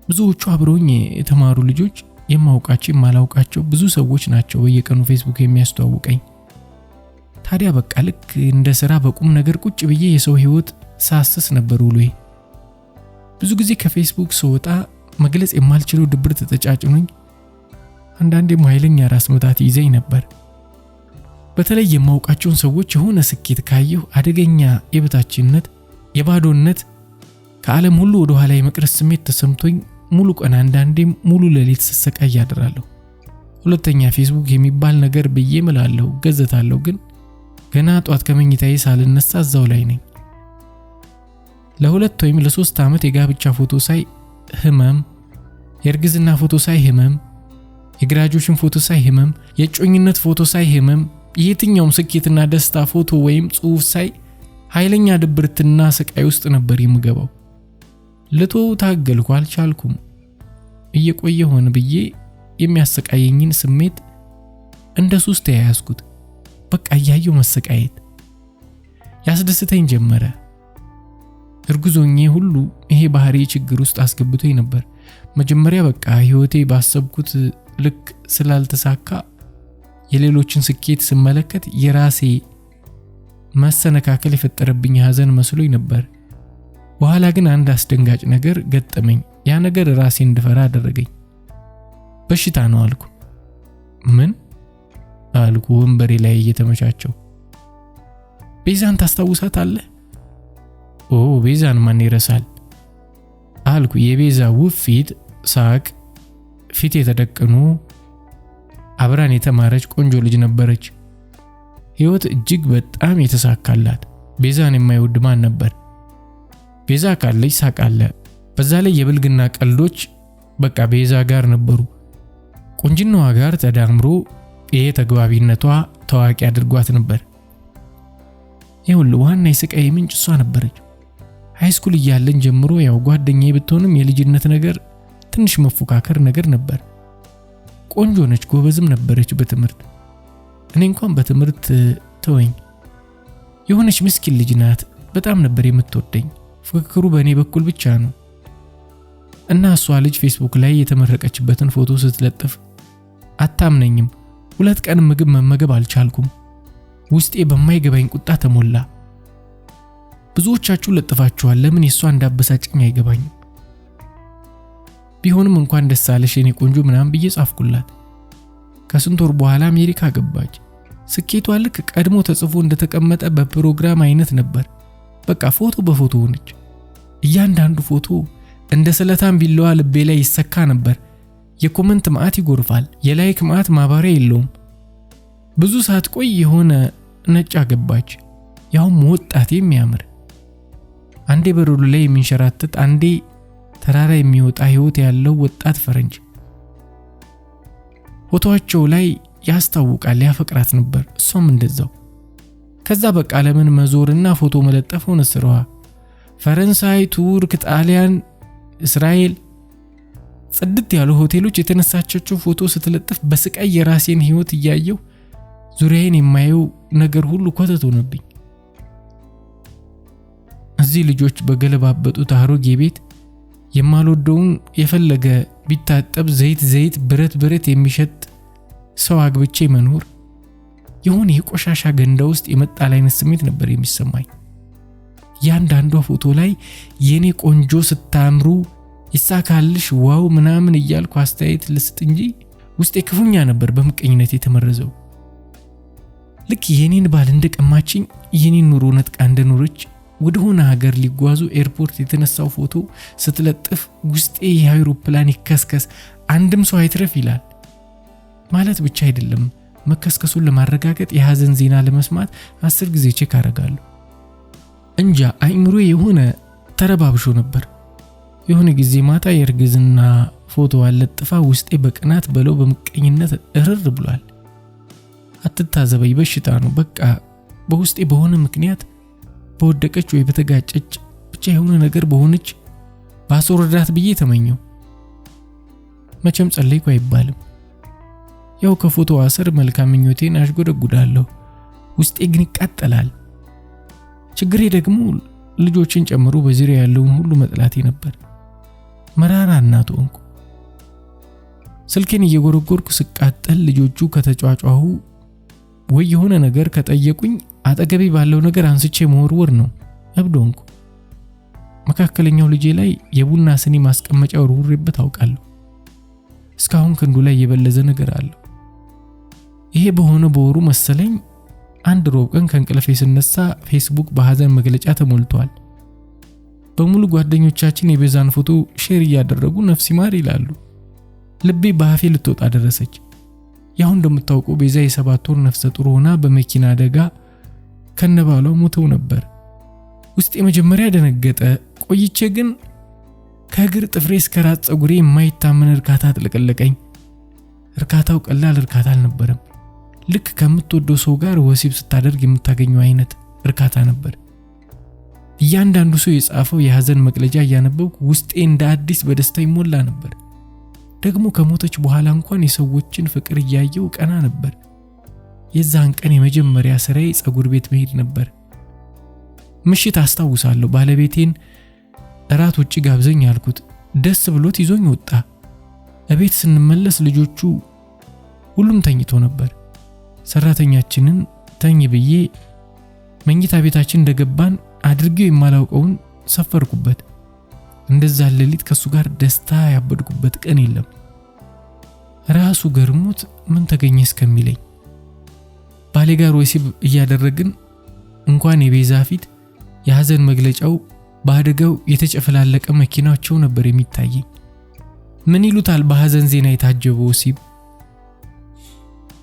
ብዙዎቹ አብረውኝ የተማሩ ልጆች የማውቃቸው የማላውቃቸው ብዙ ሰዎች ናቸው በየቀኑ ፌስቡክ የሚያስተዋውቀኝ። ታዲያ በቃ ልክ እንደ ስራ በቁም ነገር ቁጭ ብዬ የሰው ህይወት ሳስስ ነበር ውሎዬ። ብዙ ጊዜ ከፌስቡክ ስወጣ መግለጽ የማልችለው ድብርት ተጫጭኖኝ አንዳንዴም ኃይለኛ ራስ ምታት ይዘኝ ነበር። በተለይ የማውቃቸውን ሰዎች የሆነ ስኬት ካየሁ አደገኛ የበታችነት፣ የባዶነት፣ ከዓለም ሁሉ ወደ ኋላ የመቅረት ስሜት ተሰምቶኝ ሙሉ ቀን አንዳንዴም ሙሉ ሌሊት ስሰቃይ ያድራለሁ። ሁለተኛ ፌስቡክ የሚባል ነገር ብዬ እምላለሁ፣ ገዘታለሁ፣ ግን ገና ጧት ከመኝታዬ ሳልነሳ እዛው ላይ ነኝ። ለ2 ወይም ለ3 ዓመት የጋብቻ ፎቶ ሳይ ህመም፣ የእርግዝና ፎቶ ሳይ ህመም፣ የግራጁዌሽን ፎቶ ሳይ ህመም፣ የጮኝነት ፎቶ ሳይ ህመም፣ የትኛውም ስኬትና ደስታ ፎቶ ወይም ጽሑፍ ሳይ ኃይለኛ ድብርትና ስቃይ ውስጥ ነበር የምገባው። ለተው ታገልኩ፣ አልቻልኩም። እየቆየ ሆነ ብዬ የሚያሰቃየኝን ስሜት እንደ ሱስ ተያያዝኩት። በቃ እያየው መሰቃየት ያስደስተኝ ጀመረ። እርጉዞኜ ሁሉ ይሄ ባህሪ ችግር ውስጥ አስገብቶኝ ነበር። መጀመሪያ በቃ ህይወቴ ባሰብኩት ልክ ስላልተሳካ የሌሎችን ስኬት ስመለከት የራሴ መሰነካከል የፈጠረብኝ ሐዘን መስሎኝ ነበር። በኋላ ግን አንድ አስደንጋጭ ነገር ገጠመኝ። ያ ነገር ራሴን እንድፈራ አደረገኝ። በሽታ ነው አልኩ። ምን? አልኩ ወንበሬ ላይ እየተመቻቸው። ቤዛን ታስታውሳታለህ? ኦ ቤዛን ማን ይረሳል አልኩ። የቤዛ ውብ ፊት ሳቅ ፊት የተደቀኑ አብራን የተማረች ቆንጆ ልጅ ነበረች። ህይወት እጅግ በጣም የተሳካላት። ቤዛን የማይወድ ማን ነበር? ቤዛ ካለች ሳቅ አለ። በዛ ላይ የብልግና ቀልዶች በቃ ቤዛ ጋር ነበሩ። ቁንጅናዋ ጋር ተዳምሮ ይሄ ተግባቢነቷ ታዋቂ አድርጓት ነበር። ይኸውልህ ዋና የስቃይ ምንጭ እሷ ነበረች። ሃይስኩል እያለን ጀምሮ ያው ጓደኛዬ ብትሆንም የልጅነት ነገር ትንሽ መፎካከር ነገር ነበር። ቆንጆ ነች፣ ጎበዝም ነበረች በትምህርት። እኔ እንኳን በትምህርት ተወኝ። የሆነች ምስኪን ልጅ ናት። በጣም ነበር የምትወደኝ። ፍክክሩ በእኔ በኩል ብቻ ነው። እና እሷ ልጅ ፌስቡክ ላይ የተመረቀችበትን ፎቶ ስትለጥፍ አታምነኝም፣ 2 ቀን ምግብ መመገብ አልቻልኩም። ውስጤ በማይገባኝ ቁጣ ተሞላ። ብዙዎቻችሁ ለጥፋችኋል። ለምን የሷ እንዳበሳጨኝ አይገባኝም። ቢሆንም እንኳን ደስ አለሽ የኔ ቆንጆ ምናምን ብዬ ጻፍኩላት። ከስንት ወር በኋላ አሜሪካ ገባች። ስኬቷ ልክ ቀድሞ ተጽፎ እንደተቀመጠ በፕሮግራም አይነት ነበር። በቃ ፎቶ በፎቶ ሆነች። እያንዳንዱ ፎቶ እንደ ስለታም ቢላዋ ልቤ ላይ ይሰካ ነበር። የኮመንት ማዕት ይጎርፋል፣ የላይክ ማዕት ማባሪያ የለውም። ብዙ ሰዓት ቆይ የሆነ ነጭ አገባች። ያውም ወጣት የሚያምር፣ አንዴ በሮሉ ላይ የሚንሸራተት አንዴ ተራራ የሚወጣ ህይወት ያለው ወጣት ፈረንጅ። ፎቶዋቸው ላይ ያስታውቃል ያፈቅራት ነበር። እሷም እንደዛው። ከዛ በቃ ለምን መዞርና ፎቶ መለጠፍ ሆነ ስራዋ። ፈረንሳይ፣ ቱርክ፣ ጣሊያን፣ እስራኤል ጽድት ያሉ ሆቴሎች የተነሳቸው ፎቶ ስትለጥፍ በስቃይ የራሴን ህይወት እያየው ዙሪያዬን የማየው ነገር ሁሉ ኮተት ሆነብኝ። እዚህ ልጆች በገለባበጡት አሮጌ ቤት የማልወደውን የፈለገ ቢታጠብ ዘይት ብረት የሚሸጥ ሰው አግብቼ መኖር የሆነ የቆሻሻ ገንዳ ውስጥ የመጣል አይነት ስሜት ነበር የሚሰማኝ። ያንዳንዷ ፎቶ ላይ የኔ ቆንጆ ስታምሩ ይሳካልሽ ዋው ምናምን እያልኩ አስተያየት ልስጥ እንጂ ውስጤ ክፉኛ ነበር በምቀኝነት የተመረዘው። ልክ የኔን ባል እንደቀማችኝ የኔን ኑሮ ነጥቃ እንደኖረች ወደ ሆነ ሀገር ሊጓዙ ኤርፖርት የተነሳው ፎቶ ስትለጥፍ ውስጤ የአውሮፕላን ይከስከስ አንድም ሰው አይትረፍ ይላል። ማለት ብቻ አይደለም መከስከሱን ለማረጋገጥ የሐዘን ዜና ለመስማት 10 ጊዜ ቼክ አደርጋለሁ። እንጃ አይምሮ የሆነ ተረባብሾ ነበር። የሆነ ጊዜ ማታ የእርግዝና ፎቶ አለጥፋ ውስጤ በቅናት በለው በመቀኝነት እርር ብሏል። አትታዘበኝ፣ በሽታ ነው በቃ። በውስጤ በሆነ ምክንያት በወደቀች ወይ በተጋጨች ብቻ የሆነ ነገር በሆነች ባስወረዳት ብዬ ተመኘው። መቼም ጸለይኩ አይባልም። ያው ከፎቶ አስር መልካም ምኞቴን አሽጎደጉዳለሁ። ውስጤ ግን ይቃጠላል። ችግሬ ደግሞ ልጆችን ጨምሮ በዙሪያ ያለውን ሁሉ መጥላቴ ነበር። መራራ እናት ሆንኩ። ስልኬን እየጎረጎርኩ ስቃጠል ልጆቹ ከተጫጫሁ ወይ የሆነ ነገር ከጠየቁኝ አጠገቤ ባለው ነገር አንስቼ መወርወር ነው። እብድ ሆንኩ። መካከለኛው ልጄ ላይ የቡና ስኒ ማስቀመጫ ወርውሬበት አውቃለሁ። እስካሁን ክንዱ ላይ የበለዘ ነገር አለ። ይሄ በሆነ በወሩ መሰለኝ አንድ ሮብ ቀን ከእንቅልፌ ስነሳ ፌስቡክ በሐዘን መግለጫ ተሞልቷል። በሙሉ ጓደኞቻችን የቤዛን ፎቶ ሼር እያደረጉ ነፍስ ይማር ይላሉ። ልቤ በአፌ ልትወጣ ደረሰች። ያው እንደምታውቀው ቤዛ የ7 ወር ነፍሰ ጡር ሆና በመኪና አደጋ ከነባሏ ሞተው ነበር። ውስጤ መጀመሪያ ደነገጠ። ቆይቼ ግን ከእግር ጥፍሬ እስከ ራስ ፀጉሬ የማይታመን እርካታ አጥለቀለቀኝ። እርካታው ቀላል እርካታ አልነበረም። ልክ ከምትወደው ሰው ጋር ወሲብ ስታደርግ የምታገኘው አይነት እርካታ ነበር። እያንዳንዱ ሰው የጻፈው የሐዘን መግለጫ እያነበብኩ ውስጤ እንደ አዲስ በደስታ ይሞላ ነበር። ደግሞ ከሞተች በኋላ እንኳን የሰዎችን ፍቅር እያየው ቀና ነበር። የዛን ቀን የመጀመሪያ ስራዬ ፀጉር ቤት መሄድ ነበር። ምሽት አስታውሳለሁ ባለቤቴን እራት ውጪ ጋብዘኝ አልኩት። ደስ ብሎት ይዞኝ ወጣ። እቤት ስንመለስ ልጆቹ ሁሉም ተኝቶ ነበር። ሰራተኛችንን ተኝ ብዬ መኝታ ቤታችን እንደገባን አድርጌው የማላውቀውን ሰፈርኩበት። እንደዛ ሌሊት ከሱ ጋር ደስታ ያበድኩበት ቀን የለም። ራሱ ገርሞት ምን ተገኘ እስከሚለኝ ባሌ ጋር ወሲብ እያደረግን እንኳን የቤዛ ፊት የሐዘን መግለጫው በአደጋው የተጨፈላለቀ መኪናቸው ነበር የሚታየኝ። ምን ይሉታል በሐዘን ዜና የታጀበው ወሲብ።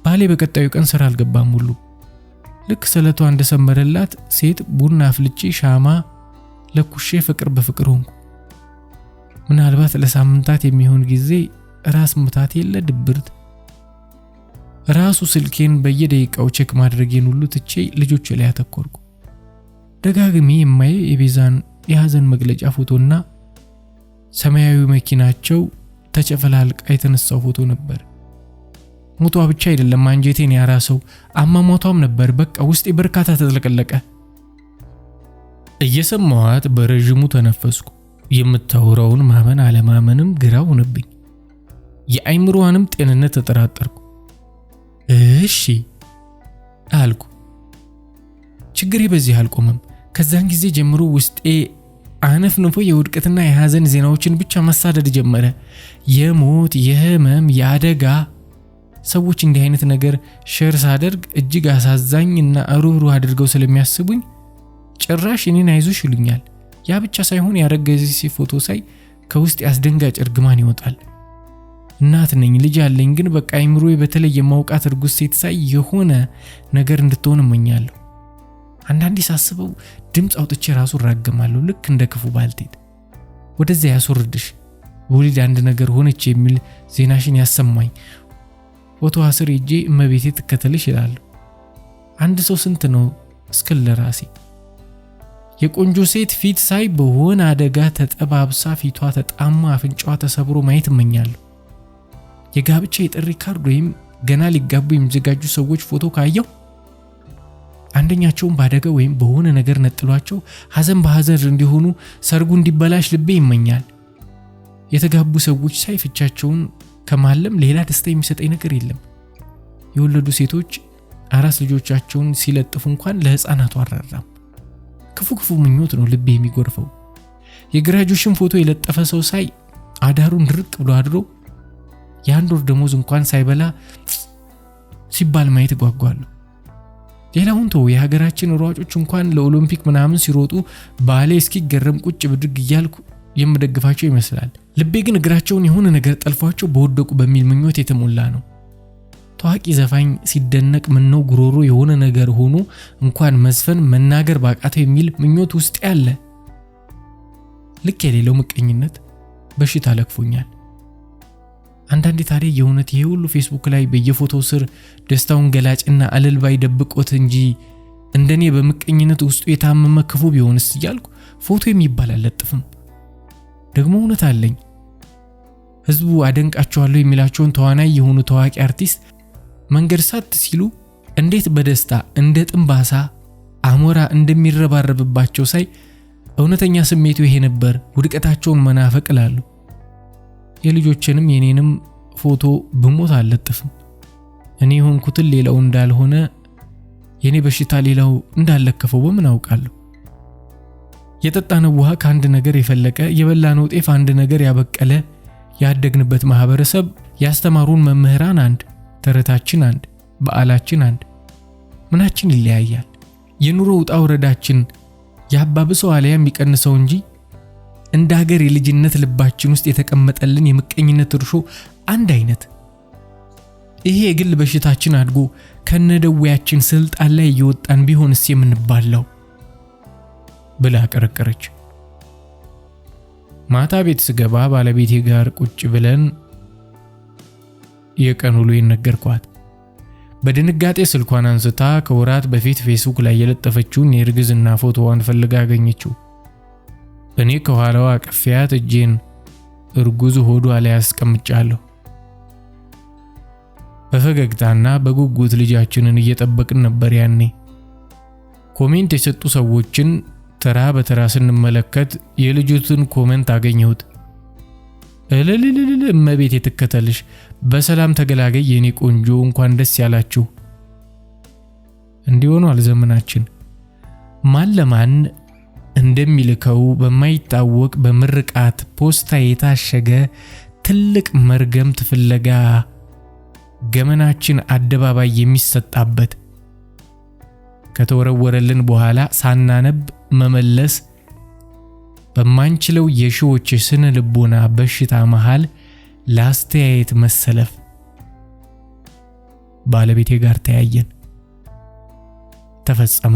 ባሌ በቀጣዩ ቀን ስራ አልገባም ሁሉ። ልክ ስለቷ እንደሰመረላት ሴት ቡና አፍልቼ ሻማ ለኩሼ ፍቅር በፍቅር ሆንኩ። ምናልባት ለሳምንታት የሚሆን ጊዜ ራስ ምታት የለ ድብርት ራሱ ስልኬን በየደቂቃው ቼክ ማድረጌን ሁሉ ትቼ ልጆች ላይ አተኮርኩ። ደጋግሜ የማየው የቤዛን የሐዘን መግለጫ ፎቶና ሰማያዊ መኪናቸው ተጨፈላልቃ የተነሳው ፎቶ ነበር። ሞቷ ብቻ አይደለም አንጀቴን ያራሰው አሟሟቷም ነበር። በቃ ውስጤ በርካታ ተጥለቀለቀ። እየሰማኋት በረጅሙ ተነፈስኩ። የምታወራውን ማመን አለማመንም ግራ ሆነብኝ። የአይምሮዋንም ጤንነት ተጠራጠርኩ። እሺ አልኩ። ችግሬ በዚህ አልቆመም። ከዛን ጊዜ ጀምሮ ውስጤ አነፍንፎ የውድቀትና የሐዘን ዜናዎችን ብቻ ማሳደድ ጀመረ። የሞት፣ የህመም፣ የአደጋ ሰዎች እንዲህ አይነት ነገር ሼር ሳደርግ እጅግ አሳዛኝና ሩህሩህ አድርገው ስለሚያስቡኝ ጭራሽ እኔን አይዞሽ ይሉኛል። ያ ብቻ ሳይሆን ያረገዘች ፎቶ ሳይ ከውስጥ አስደንጋጭ እርግማን ይወጣል። እናት ነኝ፣ ልጅ አለኝ። ግን በቃ አይምሮዬ በተለይ የማውቃት እርጉዝ ሴት ሳይ የሆነ ነገር እንድትሆን እመኛለሁ። አንዳንዴ ሳስበው ድምፅ አውጥቼ ራሱ እራገማለሁ፣ ልክ እንደ ክፉ ባልቴት። ወደዚያ ያስወርድሽ በወሊድ አንድ ነገር ሆነች የሚል ዜናሽን ያሰማኝ ፎቶዋ ስር ሄጄ እመቤቴ ትከተልሽ ይላለሁ። አንድ ሰው ስንት ነው እስክል ለራሴ የቆንጆ ሴት ፊት ሳይ በሆነ አደጋ ተጠባብሳ ፊቷ ተጣማ አፍንጫዋ ተሰብሮ ማየት እመኛለሁ። የጋብቻ የጥሪ ካርድ ወይም ገና ሊጋቡ የሚዘጋጁ ሰዎች ፎቶ ካየው አንደኛቸውን በአደጋ ወይም በሆነ ነገር ነጥሏቸው ሐዘን በሐዘን እንዲሆኑ ሰርጉ እንዲበላሽ ልቤ ይመኛል። የተጋቡ ሰዎች ሳይ ፍቻቸውን ከማለም ሌላ ደስታ የሚሰጠኝ ነገር የለም። የወለዱ ሴቶች አራስ ልጆቻቸውን ሲለጥፉ እንኳን ለህፃናቱ አራራም። ክፉ ምኞት ነው ልቤ የሚጎርፈው። የግራጁዌሽን ፎቶ የለጠፈ ሰው ሳይ አዳሩን ድርቅ ብሎ አድሮ የአንድ ወር ደሞዝ እንኳን ሳይበላ ሲባል ማየት ጓጓለሁ። ሌላውን ተው፣ የሀገራችን ሯጮች እንኳን ለኦሎምፒክ ምናምን ሲሮጡ ባሌ እስኪገረም ቁጭ ብድግ እያልኩ የምደግፋቸው ይመስላል። ልቤ ግን እግራቸውን የሆነ ነገር ጠልፏቸው በወደቁ በሚል ምኞት የተሞላ ነው። ታዋቂ ዘፋኝ ሲደነቅ ምነው ጉሮሮ የሆነ ነገር ሆኖ እንኳን መዝፈን መናገር ባቃተው የሚል ምኞት ውስጥ ያለ ልክ የሌለው ምቀኝነት በሽታ ለክፎኛል። አንዳንዴ ታዲያ የእውነት ይሄ ሁሉ ፌስቡክ ላይ በየፎቶው ስር ደስታውን ገላጭና አለልባይ ደብቆት እንጂ እንደኔ በምቀኝነት ውስጡ የታመመ ክፉ ቢሆንስ እያልኩ ፎቶ የሚባል አልለጥፍም። ደግሞ እውነት አለኝ። ህዝቡ አደንቃቸዋለሁ የሚላቸውን ተዋናይ የሆኑ ታዋቂ አርቲስት መንገድ ሳት ሲሉ እንዴት በደስታ እንደ ጥንባሳ አሞራ እንደሚረባረብባቸው ሳይ እውነተኛ ስሜቱ ይሄ ነበር፣ ውድቀታቸውን መናፈቅ እላለሁ። የልጆችንም የኔንም ፎቶ ብሞት አልለጥፍም። እኔ ሆንኩትን ሌላው እንዳልሆነ የኔ በሽታ ሌላው እንዳለከፈው በምን አውቃለሁ? የጠጣነው ውሃ ከአንድ ነገር የፈለቀ፣ የበላነው ጤፍ አንድ ነገር ያበቀለ፣ ያደግንበት ማህበረሰብ ያስተማሩን መምህራን አንድ፣ ተረታችን አንድ፣ በዓላችን አንድ። ምናችን ይለያያል? የኑሮ ውጣ ውረዳችን ያባብሰው አለያም የሚቀንሰው እንጂ እንደ ሀገር የልጅነት ልባችን ውስጥ የተቀመጠልን የምቀኝነት እርሾ አንድ አይነት። ይሄ የግል በሽታችን አድጎ ከነደዌያችን ስልጣን ላይ እየወጣን ቢሆንስ የምንባለው ብላ ቀረቀረች። ማታ ቤት ስገባ ባለቤቴ ጋር ቁጭ ብለን የቀን ውሎዬን ነገርኳት። በድንጋጤ ስልኳን አንስታ ከወራት በፊት ፌስቡክ ላይ የለጠፈችውን የእርግዝና ፎቶዋን ፈልጋ አገኘችው። እኔ ከኋላዋ አቅፌያት እጄን እርጉዝ ሆዷ ላይ አስቀምጫለሁ። በፈገግታና በጉጉት ልጃችንን እየጠበቅን ነበር። ያኔ ኮሜንት የሰጡ ሰዎችን ተራ በተራ ስንመለከት የልጅቱን ኮሜንት አገኘሁት። እልልልል እመቤቴ ትከተልሽ፣ በሰላም ተገላገይ የኔ ቆንጆ፣ እንኳን ደስ ያላችሁ። እንዲሆኗል ዘመናችን። ማን ለማን እንደሚልከው በማይታወቅ በምርቃት ፖስታ የታሸገ ትልቅ መርገምት ፍለጋ ገመናችን አደባባይ የሚሰጣበት ከተወረወረልን በኋላ ሳናነብ መመለስ በማንችለው የሺዎች ስነ ልቦና በሽታ መሃል ለአስተያየት መሰለፍ። ባለቤቴ ጋር ተያየን። ተፈጸመ።